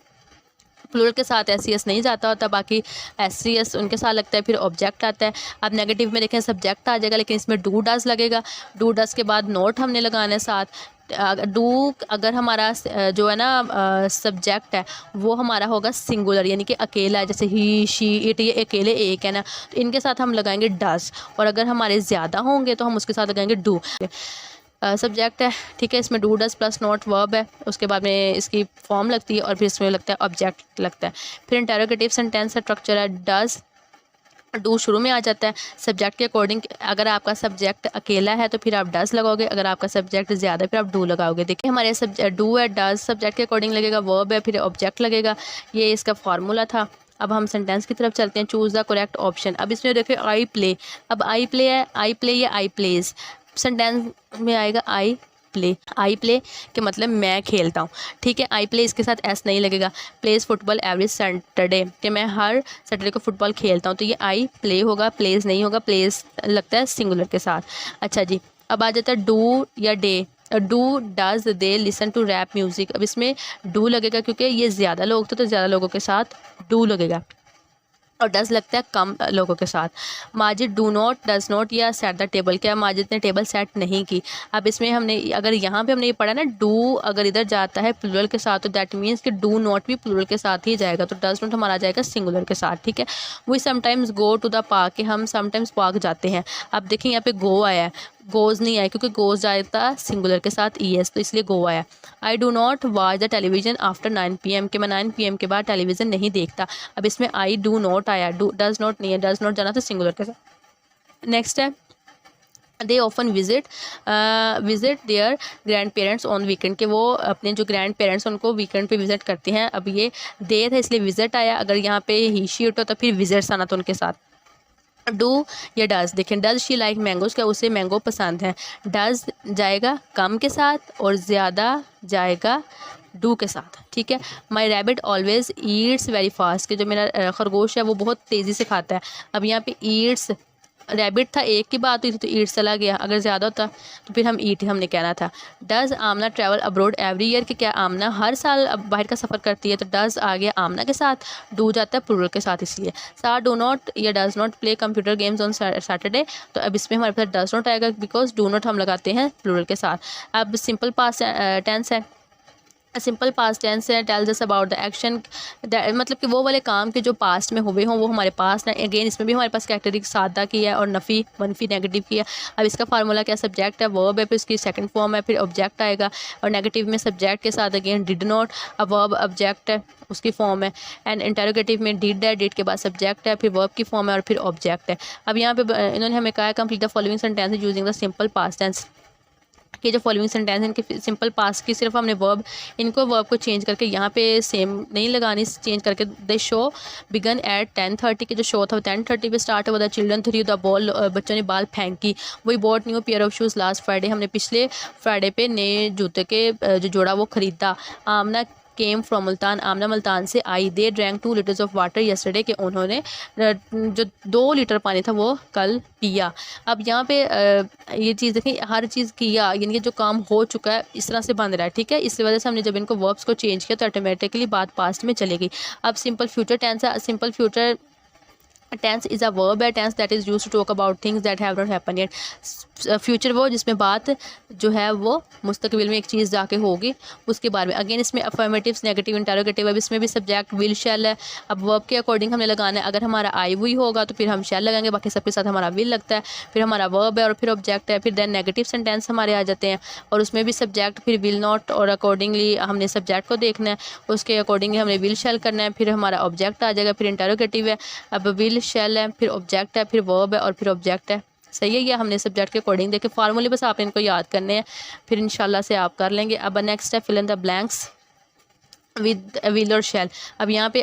[SPEAKER 1] प्लूरल के साथ एस सी एस नहीं जाता होता, बाकी एस सी एस उनके साथ लगता है। फिर ऑब्जेक्ट आता है। अब नेगेटिव में देखें सब्जेक्ट आ जाएगा, लेकिन इसमें डू डज लगेगा। डू डज के बाद नोट हमने लगाना है साथ। डू अगर हमारा जो है ना सब्जेक्ट है वो हमारा होगा सिंगुलर, यानी कि अकेला है, जैसे ही शी इट, ये अकेले एक है ना, तो इनके साथ हम लगाएंगे डज। और अगर हमारे ज़्यादा होंगे तो हम उसके साथ लगाएंगे डू। सब्जेक्ट है, ठीक है, इसमें do does plus not verb है, उसके बाद में इसकी फॉर्म लगती है, और फिर इसमें लगता है ऑब्जेक्ट लगता है। फिर इंटेरोगेटिव सेंटेंस का स्ट्रक्चर है, डज डू शुरू में आ जाता है सब्जेक्ट के अकॉर्डिंग। अगर आपका सब्जेक्ट अकेला है तो फिर आप डज लगाओगे, अगर आपका सब्जेक्ट ज़्यादा है फिर आप डू लगाओगे। देखिए हमारे डू है, डज सब्जेक्ट के अकॉर्डिंग लगेगा, वर्ब है, फिर ऑब्जेक्ट लगेगा। ये इसका फार्मूला था। अब हम सेंटेंस की तरफ चलते हैं। Choose the correct option. अब इसमें देखिए आई प्ले, अब आई प्ले है, आई प्ले या आई प्लेज, सेंटेंस में आएगा आई प्ले। आई प्ले के मतलब मैं खेलता हूँ, ठीक है। आई प्ले इसके साथ एस नहीं लगेगा। प्लेज फुटबॉल एवरी सैटरडे, कि मैं हर सैटरडे को फुटबॉल खेलता हूँ, तो ये आई प्ले होगा, प्लेज नहीं होगा, प्लेज लगता है सिंगुलर के साथ। अच्छा जी, अब आ जाता है डू या डे। Do does they listen to rap music. अब इसमें डू लगेगा क्योंकि ये ज़्यादा लोग थे, तो ज़्यादा लोगों के साथ डू लगेगा, और डज लगता है कम लोगों के साथ। Majid do not does not या सेट द टेबल, क्या माजिद ने टेबल सेट नहीं की। अब इसमें हमने अगर यहाँ पे हमने ये पढ़ा ना, डू अगर इधर जाता है प्लूरल के साथ, तो दैट मीन्स कि डू नॉट भी प्लूरल के साथ ही जाएगा, तो डज नॉट हमारा जाएगा सिंगुलर के साथ, ठीक है। We sometimes go to the park, कि हम समटाइम्स पार्क जाते हैं। अब देखिए यहाँ पे गो आया है, गोज़ नहीं आया, क्योंकि गोज़ जाता सिंगुलर के साथ ई एस, तो इसलिए गो आया। I do not watch the television after 9 PM, कि मैं 9 PM के बाद टेलीविज़न नहीं देखता। अब इसमें आई डू नॉट आया, डू डज नॉट नहीं है, डज नॉट जाना तो सिंगुलर के साथ। नेक्स्ट है they often visit their grandparents on weekend, के वो अपने जो ग्रैंड पेरेंट्स उनको वीकेंड पे विजिट करते हैं। अब ये दे था इसलिए विजिट आया, अगर यहाँ पे ही शी होता तो फिर विजिट्स आना तो उनके साथ। डू या डज, देखें डज शी लाइक मैंगोज, क्या उसे मैंगो पसंद है। डज जाएगा कम के साथ और ज़्यादा जाएगा डू के साथ, ठीक है। My rabbit always eats very fast, कि जो मेरा खरगोश है वो बहुत तेज़ी से खाता है। अब यहाँ पे ईट्स रैबिट था, एक की बात हुई थी तो ईट चला गया, अगर ज़्यादा होता तो फिर हम ईट हमने कहना था। Does Amna travel abroad every year, कि क्या आमना हर साल अब बाहर का सफ़र करती है, तो डज़ आ गया आमना के साथ, डू जाता है प्लूरल के साथ इसलिए। सार डू नॉट या does not play computer games on Saturday, तो अब इसमें हमारे पास डज़ नॉट आएगा बिकॉज डू नॉट हम लगाते हैं प्लूरल के साथ। अब सिंपल पास्ट टेंस है, सिंपल पास्ट टेंस है, tells us about the action, मतलब कि वो वाले काम के जो पास्ट में हुए हों वो हमारे पास ना। अगेन इसमें भी हमारे पास कैटेगरी सादा की है और नफ़ी मनफी नेगेटिव की है। अब इसका फार्मूला क्या, सब्जेक्ट है, वर्ब है, फिर इसकी सेकंड फॉर्म है, फिर ऑब्जेक्ट आएगा, और नेगेटिव में सब्जेक्ट के साथ अगेन डिड नॉट, अब वर्ब ऑब्जेक्ट है उसकी फॉर्म है, एंड इंटरोगेटिव में डिड है, डिड के बाद सब्जेक्ट है, फिर वर्ब की फॉर्म है और फिर ऑब्जेक्ट है। अब यहाँ पे इन्होंने हमें कहा है complete the following sentence using the simple past tense, कि जो फॉलोइंग सेंटेंस इनके सिंपल पास्ट की सिर्फ हमने वर्ब, इनको वर्ब को चेंज करके यहाँ पे सेम नहीं लगानी, चेंज करके द शो बिगन एट 10:30, के जो शो था वो 10:30 पे स्टार्ट हुआ था। चिल्ड्रन थ्रू द बॉल, बच्चों ने बाल फेंकी। वही bought new pair of shoes last Friday, हमने पिछले फ्राइडे पे नए जूते के जो जोड़ा वो ख़रीदा। आमना केम फ्रॉम मुल्तान, आमना मुल्तान से आई। They drank 2 litres of water yesterday, के उन्होंने जो 2 लीटर पानी था वो कल पिया। अब यहाँ पे ये चीज़ देखें, हर चीज़ किया यानी कि जो काम हो चुका है इस तरह से बन रहा है, ठीक है। इस वजह से हमने जब इनको वर्ब्स को चेंज किया तो ऑटोमेटिकली बात पास्ट में चलेगी। अब सिंपल फ्यूचर टेंस है, simple future tense is a verb है, tense that is use to talk about things that have not happen yet. Future वो जिसमें बात जो है वो मुस्तकबिल में एक चीज़ जाके होगी उसके बारे में। अगेन इसमें अफर्मेटिव्स, नेगेटिव, इंटरोगेटिव, अब इसमें भी सब्जेक्ट विल शैल है। अब वर्ब के अकॉर्डिंग हमने लगाना है, अगर हमारा आई हुई होगा तो फिर हम शैल लगाएंगे, बाकी सबके साथ हमारा विल लगता है, फिर हमारा वर्ब है और फिर ऑब्जेक्ट है, फिर देन नेगेटिव सेंटेंस हमारे आ जाते हैं और उसमें भी सब्जेक्ट फिर विल नॉट, और अकॉर्डिंगली हमने सब्जेक्ट को देखना है, उसके अकॉर्डिंगली हमने विल शैल करना है, फिर हमारा ऑब्जेक्ट आ जाएगा, फिर इंटरोगेटिव है, अब विल शैल है, फिर ऑब्जेक्ट है, फिर वर्ब है और फिर ऑब्जेक्ट है। सही है, ये हमने सब्जेक्ट के अकॉर्डिंग देखे फार्मूले, बस आपने इनको याद करने हैं, फिर इंशाल्लाह से आप कर लेंगे। अब नेक्स्ट है fill in the blanks with will और शैल। अब यहाँ पे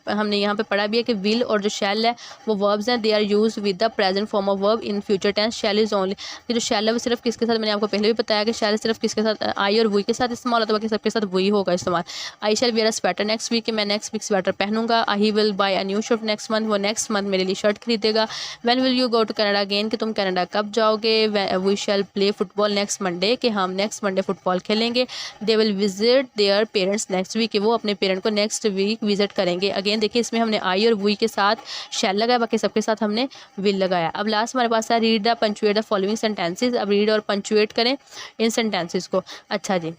[SPEAKER 1] हमने यहाँ पे पढ़ा भी है कि विल और जो शैल है वो वर्ब्स हैं, they are use with the present form of verb in future tense. Shall is only, कि जो शैल है वो सिर्फ किसके साथ, मैंने आपको पहले भी बताया कि शैल सिर्फ किसके साथ, आई और वही के साथ इस्तेमाल होता है, बाकी सबके साथ वही होगा इस्तेमाल। I shall wear a sweater next week, मैं नेक्स्ट वीक स्वेटर पहनूंगा। I will buy a new shirt next month, वो नेक्स्ट मंथ मेरे लिए शर्ट खरीदेगा। When will you go to Canada again, कि तुम कनाडा कब जाओगे। We shall play football next Monday, कि हम नेक्स्ट मंडे फुटबॉल खेलेंगे। They will visit their parents next week, कि वो अपने पेरेंट को नेक्स्ट वीक विजिट करेंगे। अगेन देखिए इसमें हमने आई और वी के साथ शैल लगाया, बाकी सबके साथ हमने विल लगाया। अब लास्ट हमारे पास है read the punctuate the following sentences. अब रीड और पंचुएट करें इन सेंटेंसेस को। अच्छा जी,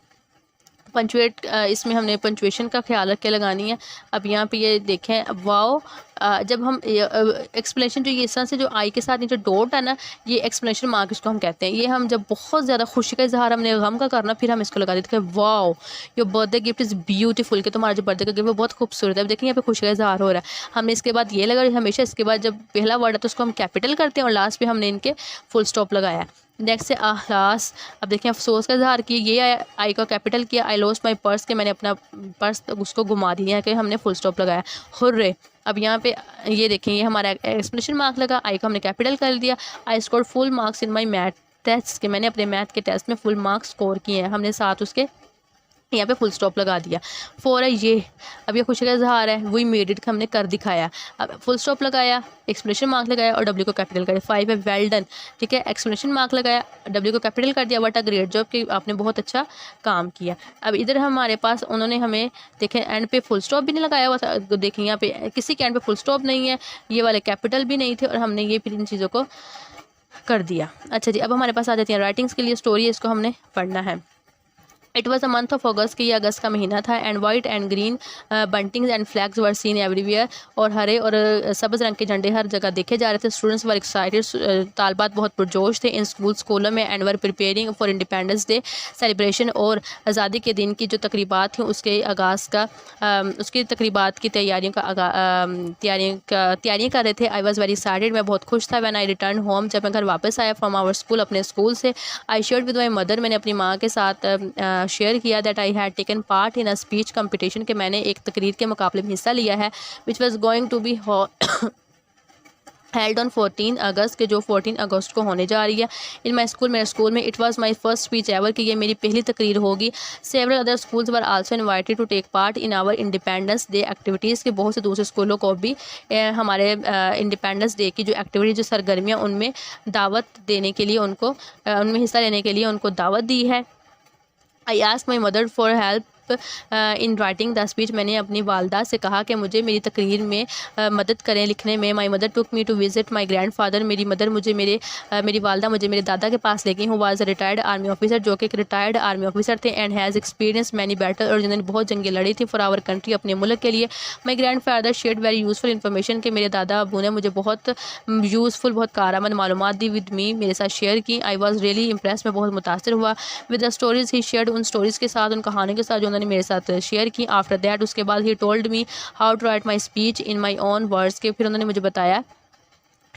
[SPEAKER 1] पंचुएट, इसमें हमने पंचुएशन का ख्याल रख के लगानी है। अब यहाँ पे ये देखें, वाओ, जब हम एक्सप्लेनेशन जो ये इस तरह से जो आई के साथ नीचे डॉट है ना, ये एक्सप्लेनेशन मार्क इसको हम कहते हैं। ये हम जब बहुत ज़्यादा खुशी का इजहार हमने गम का करना, फिर हम इसको लगा देते हैं wow your birthday gift is beautiful, कि तुम्हारा जो बर्थडे का गिफ्ट है बहुत खूबसूरत है। अब देखिए यहाँ पे खुशी का इजहार हो रहा है, हमने इसके बाद ये लगा हमेशा, इसके बाद जब पहला वर्ड है तो उसको हम कैपिटल करते हैं और लास्ट पे हमने इनके फुल स्टॉप लगाया। नेक्स्ट है आह्लास। अब देखिए अफसोस का इजहार किया, ये आई का कैपिटल किया। आई लॉस्ट माई पर्स, के मैंने अपना पर्स उसको घुमा दिया है, कि हमने फुल स्टॉप लगाया। हुर्रे, अब यहाँ पे ये देखें, ये हमारा एक्सप्लेनेशन मार्क लगा, आई को हमने कैपिटल कर दिया। I score full marks in my math test, के मैंने अपने मैथ के टेस्ट में फुल मार्क्स स्कोर किए हैं, हमने साथ उसके यहाँ पे फुल स्टॉप लगा दिया। 4 है ये, अब ये खुशी का इजहार है, वही मेड इट हमने कर दिखाया। अब फुल स्टॉप लगाया, एक्सप्लेनेशन मार्क लगाया और डब्ल्यू को कैपिटल कर दिया। 5 है वेल डन, ठीक है, एक्सप्लेनेशन मार्क लगाया, डब्ल्यू को कैपिटल कर दिया। व्हाट अ ग्रेट जॉब, कि आपने बहुत अच्छा काम किया। अब इधर हमारे पास उन्होंने हमें देखें एंड पे फुल स्टॉप भी नहीं लगाया हुआ था, देखें यहाँ पे किसी के एंड पे फुल स्टॉप नहीं है, ये वाले कैपिटल भी नहीं थे, और हमने ये फिर इन चीज़ों को कर दिया। अच्छा जी, अब हमारे पास आ जाती है राइटिंग्स के लिए स्टोरी, इसको हमने पढ़ना है। It was a month of August, कि ये अगस्त का महीना था। And white and green buntings and flags were seen everywhere, और हरे और सब्ज़ रंग के झंडे हर जगह देखे जा रहे थे। स्टूडेंट्स वर एक्साइटेड, तालबात बहुत पुरजोश थे इन स्कूलों में। And were preparing for independence day celebration, और आज़ादी के दिन की जो तकरीबात थी उसके आगाज़ का उसकी तकरीबात की तैयारियों तैयारियाँ कर रहे थे। आई वॉज़ वेरी एक्साइटेड, मैं बहुत खुश था। व्हेन आई रिटर्न होम, जब मैं घर वापस आया फ्रॉम आवर स्कूल, अपने स्कूल से। I shared with my mother, मैंने अपनी माँ के साथ शेयर किया that I had taken part in a speech competition, के मैंने एक तकरीर के मुकाबले में हिस्सा लिया है, which was going to be held on 14 August के जो 14 अगस्त को होने जा रही है इन माई स्कूल, मेरे स्कूल में। It was my first speech ever कि ये मेरी पहली तकरीर होगी। Several other schools were also invited to take part in our independence day activities के बहुत से दूसरे स्कूलों को भी हमारे इंडिपेंडेंस डे की जो एक्टिविटी जो सरगर्मियाँ उनमें दावत देने के लिए उनको उनमें हिस्सा लेने के लिए उनको दावत दी है। I ask my mother for help in writing the speech. मैंने अपनी वालदा से कहा कि मुझे मेरी तकरीर में मदद करें लिखने में। My mother took me to visit my grandfather. मेरी मदर मुझे मेरी वालदा मुझे मेरे दादा के पास ले गई हूँ। Was a retired army officer, जो कि एक रिटायर्ड आर्मी ऑफिसर थे। And has experience many battle, और जिन्होंने बहुत जंगें लड़ी थी फॉर आवर कंट्री, अपने मुल्क के लिए। My grand father shared very useful information के मेरे दादा अबू ने मुझे बहुत यूज़फुल बहुत कारआमद मालूमात दी विद मी, मेरे साथ शेयर की। आई वॉज रियली इम्प्रेस, मैं बहुत मुतासर हुआ with the stories he shared, उन स्टोरीज़ के साथ, उन कहानियों के साथ जो उन्होंने मेरे साथ शेयर की। आफ्टर दैट उसके बाद he told me how to write my speech in my own words के फिर उन्होंने मुझे बताया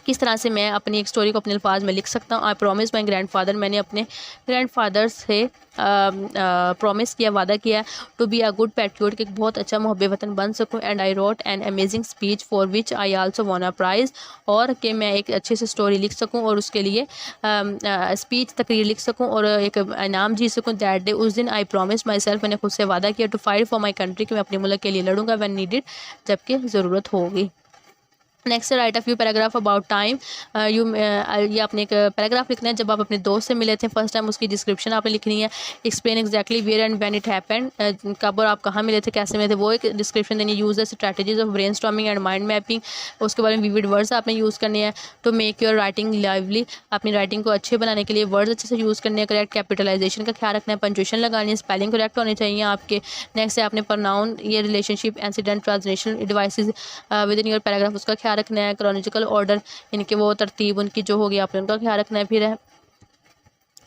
[SPEAKER 1] किस तरह से मैं अपनी एक स्टोरी को अपने अल्फाज में लिख सकता हूँ। I promise my grandfather, मैंने अपने ग्रैंड फादर से प्रॉमिस किया, वादा किया to be a good patriot, कि एक बहुत अच्छा मुहब्ब वतन बन सकूँ। And I wrote an amazing speech for which I also won a prize, और कि मैं एक अच्छे से स्टोरी लिख सकूँ और उसके लिए स्पीच तकरीर लिख सकूँ और एक इनाम जीत सकूँ। दैट डे, उस दिन, आई प्रॉमिस माई सेल्फ, मैंने खुद से वादा किया to fight for my country, कि मैं अपने मुल्क के लिए लड़ूंगा व्हेन नीडेड, जबकि ज़रूरत होगी। Next right a few paragraph about time. ये आपने एक पैराग्राफ लिखना है जब आप अपने दोस्त से मिले थे फर्स्ट टाइम, उसकी डिस्क्रिप्शन आपने लिखनी है। Explain exactly where and when it happened, कब और आप कहाँ मिले थे, कैसे मिले थे, वो एक डिस्क्रिप्शन देनी। Use the strategies of brainstorming and mind mapping, उसके बारे में विविड वर्ड्स आपने यूज़ करने हैं। To make your writing lively, अपनी राइटिंग को अच्छे बनाने के लिए वर्ड्स अच्छे से यूज़ करने हैं। करेक्ट कैपिटलाइजेशन का ख्याल रखना है, पंक्चुएशन लगानी है, स्पेलिंग करेक्ट होने चाहिए आपके। नेक्स्ट है आपने प्रोनाउन, ये relationship, incident, translational devices with in your paragraph, उसका ख्याल रखना है। क्रोनोलॉजिकल ऑर्डर, इनके वो तरतीब उनकी जो होगी आपने उनका ख्याल रखना है। फिर है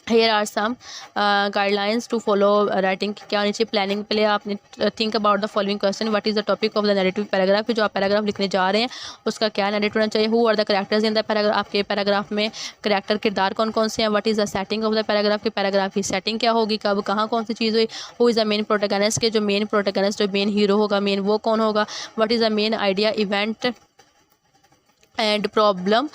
[SPEAKER 1] here are some guidelines to follow writing, क्या होनी चाहिए प्लानिंग। पहले आपने think about the following question, what is the topic of the narrative paragraph, जो आप पैराग्राफ लिखने जा रहे हैं उसका क्या नैरेटिव होना चाहिए। Who are the characters in the paragraph, आपके पैराग्राफ में कैरेक्टर किरदार कौन कौन से हैं। What is the setting of the paragraph, की पैराग्राफ की सेटिंग क्या होगी, कब कहाँ कौन सी चीज़ हुई। Who is the main protagonist, के जो मेन प्रोटैगनिस्ट जो मेन हीरो होगा मेन वो कौन होगा। What is the main idea, event and problem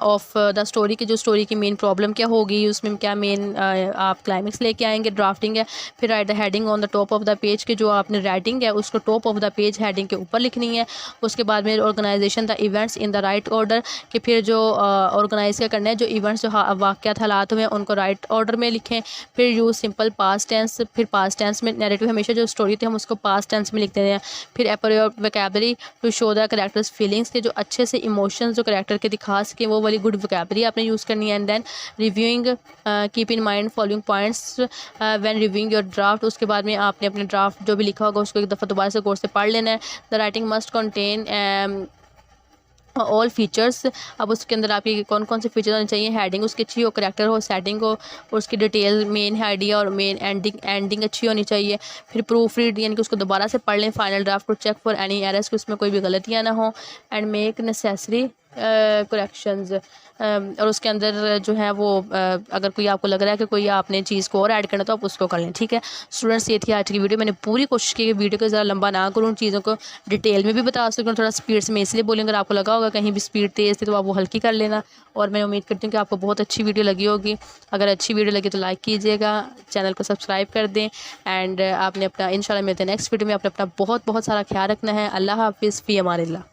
[SPEAKER 1] of the story, की जो स्टोरी की मेन प्रॉब्लम क्या होगी, उसमें क्या मेन आप क्लाइमेक्स लेके आएंगे। ड्राफ्टिंग है, फिर write the heading on the top of the page, की जो आपने राइटिंग है उसको top of the page heading के ऊपर लिखनी है। उसके बाद में organization the events in the right order, कि फिर जो ऑर्गेनाइज क्या करना है, जो इवेंट्स जो वाक़यात हालात हुए उनको राइट ऑर्डर में लिखें। फिर यूज़ सिंपल पास्ट टेंस, फिर पास्ट टेंस में नैरेटिव हमेशा जो स्टोरी थी हम उसको पास्ट टेंस में लिखते हैं। फिर appropriate vocabulary to show the characters feelings, के जो अच्छे से इमोशंस जो कैरेक्टर के दिखा सके वो वाली गुड वोकैबुलरी आपने यूज़ करनी है। And then reviewing, keep in mind following points when reviewing your draft, उसके बाद में आपने अपने ड्राफ्ट जो भी लिखा होगा उसको एक दफ़ा दोबारा से गौर से पढ़ लेना है। The writing must contain all features, अब उसके अंदर आपकी कौन कौन से फीचर होने चाहिए। हेडिंग उसकी अच्छी हो, करेक्टर हो, सेटिंग हो, और उसकी डिटेल, मेन आइडिया और मेन एंडिंग अच्छी होनी चाहिए। फिर प्रूफ रीड, यानी कि उसको दोबारा से पढ़ लें फाइनल ड्राफ्ट को, चेक फॉर एनी एरर्स, कि उसमें कोई भी गलतियाँ ना हो। एंड मेक नेसेसरी करेक्शंस, और उसके अंदर जो है वो अगर कोई आपको लग रहा है कि कोई आपने चीज़ को और ऐड करना तो आप उसको कर लें। ठीक है स्टूडेंट्स, ये थी आज की वीडियो। मैंने पूरी कोशिश की कि वीडियो को ज़रा लंबा ना करूँ, चीज़ों को डिटेल में भी बता सकूँ, थोड़ा स्पीड से मैं इसलिए बोलूँगी। अगर आपको लगा होगा कहीं भी स्पीड तेज़ थी तो आप वो हल्की कर लेना। और मैं उम्मीद करती हूँ कि आपको बहुत अच्छी वीडियो लगी होगी। अगर अच्छी वीडियो लगी तो लाइक कीजिएगा, चैनल को सब्सक्राइब कर दें। एंड आपने अपना इंशाल्लाह मिलते हैं नेक्स्ट वीडियो में। आपने अपना बहुत बहुत सारा ख्याल रखना है। अल्लाह हाफिज़, फ़ी अमानिल्लाह।